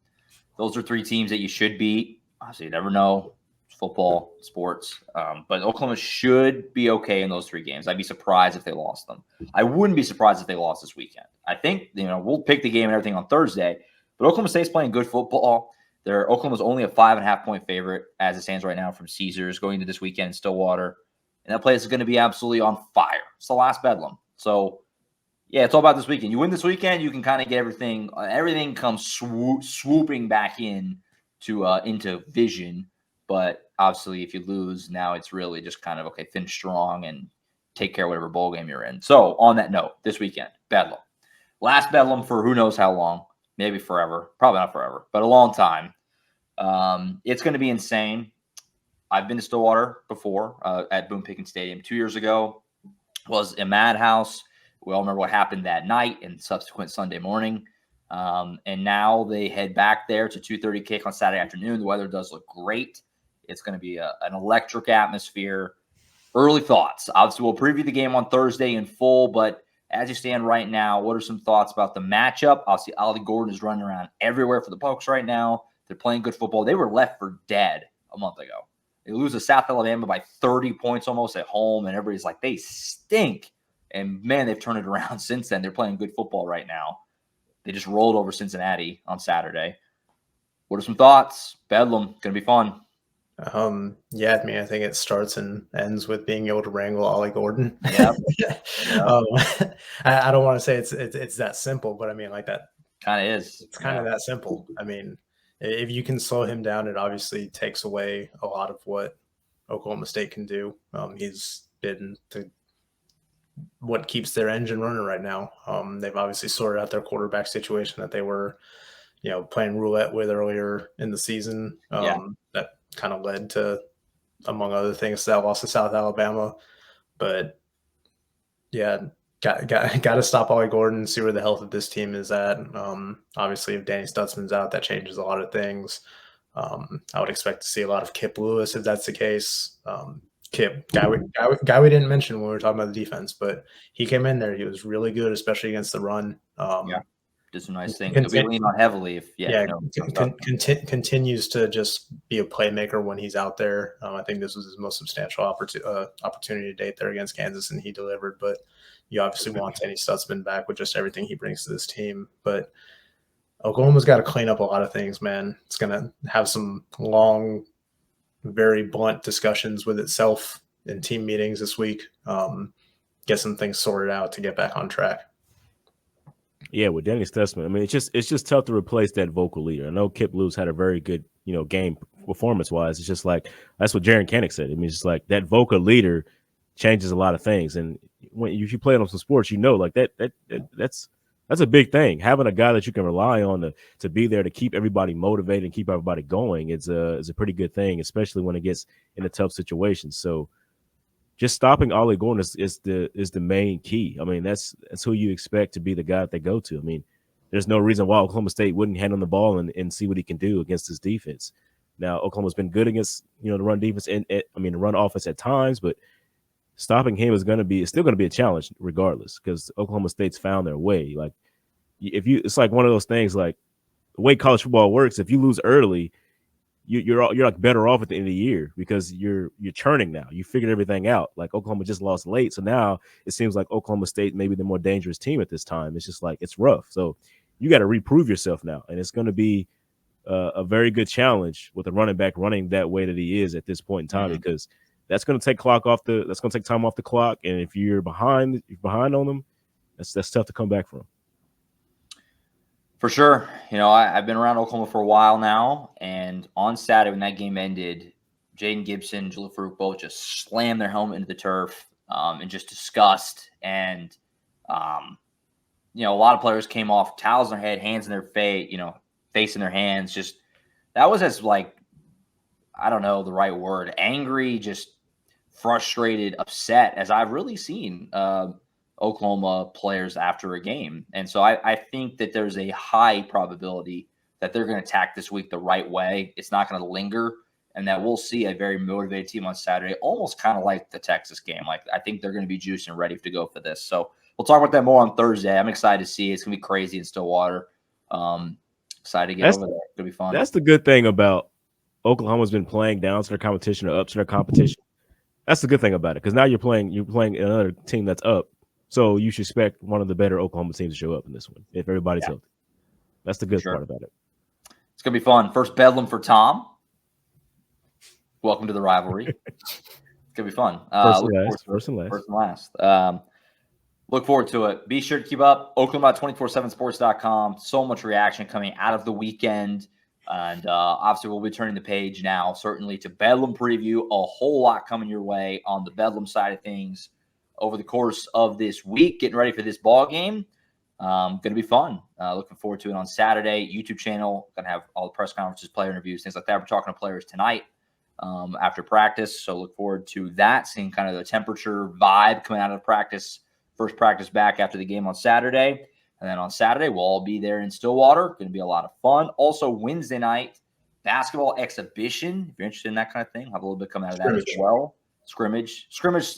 Those are 3 teams that you should beat. Obviously, you never know. It's football, sports. But Oklahoma should be okay in those 3 games. I'd be surprised if they lost them. I wouldn't be surprised if they lost this weekend. I think, we'll pick the game and everything on Thursday, but Oklahoma State's playing good football. Oklahoma's only a 5.5-point favorite as it stands right now from Caesars going into this weekend in Stillwater. And that place is going to be absolutely on fire. It's the last Bedlam. So, yeah, it's all about this weekend. You win this weekend, you can kind of get everything. Everything comes swooping back into vision. But obviously, if you lose, now it's really just kind of, okay, finish strong and take care of whatever bowl game you're in. So, on that note, this weekend, Bedlam. Last Bedlam for who knows how long. Maybe forever. Probably not forever, but a long time. It's going to be insane. I've been to Stillwater before at Boone Pickens Stadium 2 years ago. Was a madhouse. We all remember what happened that night and subsequent Sunday morning. And now they head back there to 2:30 kick on Saturday afternoon. The weather does look great. It's going to be an electric atmosphere. Early thoughts. Obviously, we'll preview the game on Thursday in full, but as you stand right now, what are some thoughts about the matchup? Obviously, Ollie Gordon is running around everywhere for the Pokes right now. They're playing good football. They were left for dead a month ago. They lose to South Alabama by 30 points almost at home, and everybody's like, they stink. And, man, they've turned it around since then. They're playing good football right now. They just rolled over Cincinnati on Saturday. What are some thoughts? Bedlam, going to be fun.
Yeah, I mean, I think it starts and ends with being able to wrangle Ollie Gordon.
Yep.
I don't want to say it's that simple, but I mean, like that
kind of is.
It's kind of that simple. I mean, if you can slow him down, it obviously takes away a lot of what Oklahoma State can do. He's been what keeps their engine running right now. They've obviously sorted out their quarterback situation that they were, playing roulette with earlier in the season. That kind of led to, among other things, that loss to South Alabama. But yeah, got to stop Ollie Gordon, see where the health of this team is at. Obviously, if Danny Stutzman's out, that changes a lot of things. I would expect to see a lot of Kip Lewis if that's the case. Kip, guy we didn't mention when we were talking about the defense, but he came in there. He was really good, especially against the run.
Did some nice things. He'll be leaning on heavily if
continues to just be a playmaker when he's out there. I think this was his most substantial opportunity to date there against Kansas, and he delivered. But you obviously want Danny Stutzman back with just everything he brings to this team. But Oklahoma's got to clean up a lot of things, man. It's going to have some long, very blunt discussions with itself in team meetings this week. Get some things sorted out to get back on track.
Yeah, with Danny Stutzman, I mean, it's just tough to replace that vocal leader. I know Kip Lewis had a very good, game performance-wise. It's just like that's what Jaron Kanik said. I mean, it's just like that vocal leader changes a lot of things. And when if you play on some sports, like that's a big thing. Having a guy that you can rely on to be there to keep everybody motivated and keep everybody going is a pretty good thing, especially when it gets into tough situations. So just stopping Ollie Gordon is the main key. I mean, that's who you expect to be the guy that they go to. I mean, there's no reason why Oklahoma State wouldn't hand him the ball and see what he can do against this defense. Now, Oklahoma's been good against the run defense and the run offense at times, but stopping him is still going to be a challenge regardless, because Oklahoma State's found their way. Like it's like one of those things, like the way college football works. If you lose early, you're like better off at the end of the year because you're churning now. You figured everything out. Like Oklahoma just lost late, so now it seems like Oklahoma State may be the more dangerous team at this time. It's just like it's rough. So you got to reprove yourself now, and it's going to be a very good challenge with a running back running that way that he is at this point in time, because that's going to take time off the clock, and if you're behind on them, that's tough to come back from.
For sure. I've been around Oklahoma for a while now, and on Saturday when that game ended, Jaden Gibson, Jalil Farouk both just slammed their helmet into the turf in just disgust. And, a lot of players came off, towels in their head, hands in their face, face in their hands. Just that was as I don't know the right word, angry, just frustrated, upset as I've really seen Oklahoma players after a game. And so I think that there's a high probability that they're going to attack this week the right way. It's not going to linger, and that we'll see a very motivated team on Saturday, almost kind of like the Texas game. Like I think they're going to be juiced and ready to go for this. So we'll talk about that more on Thursday. I'm excited to see it. It's going to be crazy in Stillwater. Excited to get over there. It's going to be fun.
That's the good thing about Oklahoma's been playing down to their competition or up to their competition. That's the good thing about it, because now you're playing another team that's up. So you should expect one of the better Oklahoma teams to show up in this one if everybody's healthy. That's the good part about it.
It's going to be fun. First Bedlam for Tom. Welcome to the rivalry. It's going to be fun.
First and last.
Look forward to it. Be sure to keep up. Oklahoma247sports.com. So much reaction coming out of the weekend. And obviously, we'll be turning the page now, certainly to Bedlam preview. A whole lot coming your way on the Bedlam side of things over the course of this week, getting ready for this ball game. Going to be fun. Looking forward to it on Saturday. YouTube channel, going to have all the press conferences, player interviews, things like that. We're talking to players tonight after practice, so look forward to that, seeing kind of the temperature vibe coming out of practice. First practice back after the game on Saturday. And then on Saturday, we'll all be there in Stillwater. Going to be a lot of fun. Also, Wednesday night, basketball exhibition. If you're interested in that kind of thing, I'll have a little bit coming out of that as well. Scrimmage,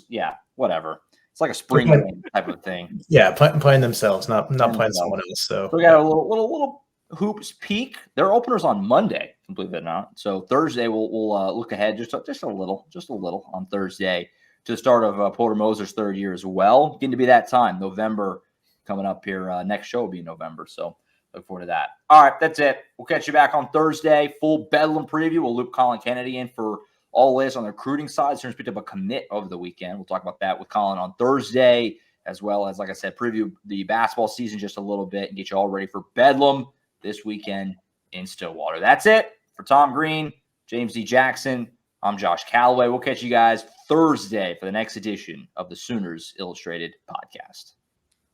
yeah, whatever. It's like a spring game type of thing.
Yeah, playing themselves, not playing someone else. So
we got a little hoops peek. Their openers on Monday, believe it or not. So Thursday we'll look ahead just a little on Thursday to the start of Porter Moser's third year as well. Getting to be that time, November coming up here. Next show will be in November, so look forward to that. All right, that's it. We'll catch you back on Thursday. Full Bedlam preview. We'll loop Colin Kennedy in for all this on the recruiting side. Terms picked up a commit over the weekend. We'll talk about that with Colin on Thursday, as well as, like I said, preview the basketball season just a little bit and get you all ready for Bedlam this weekend in Stillwater. That's it for Tom Green, James D. Jackson. I'm Josh Callaway. We'll catch you guys Thursday for the next edition of the Sooners Illustrated podcast.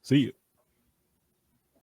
See you.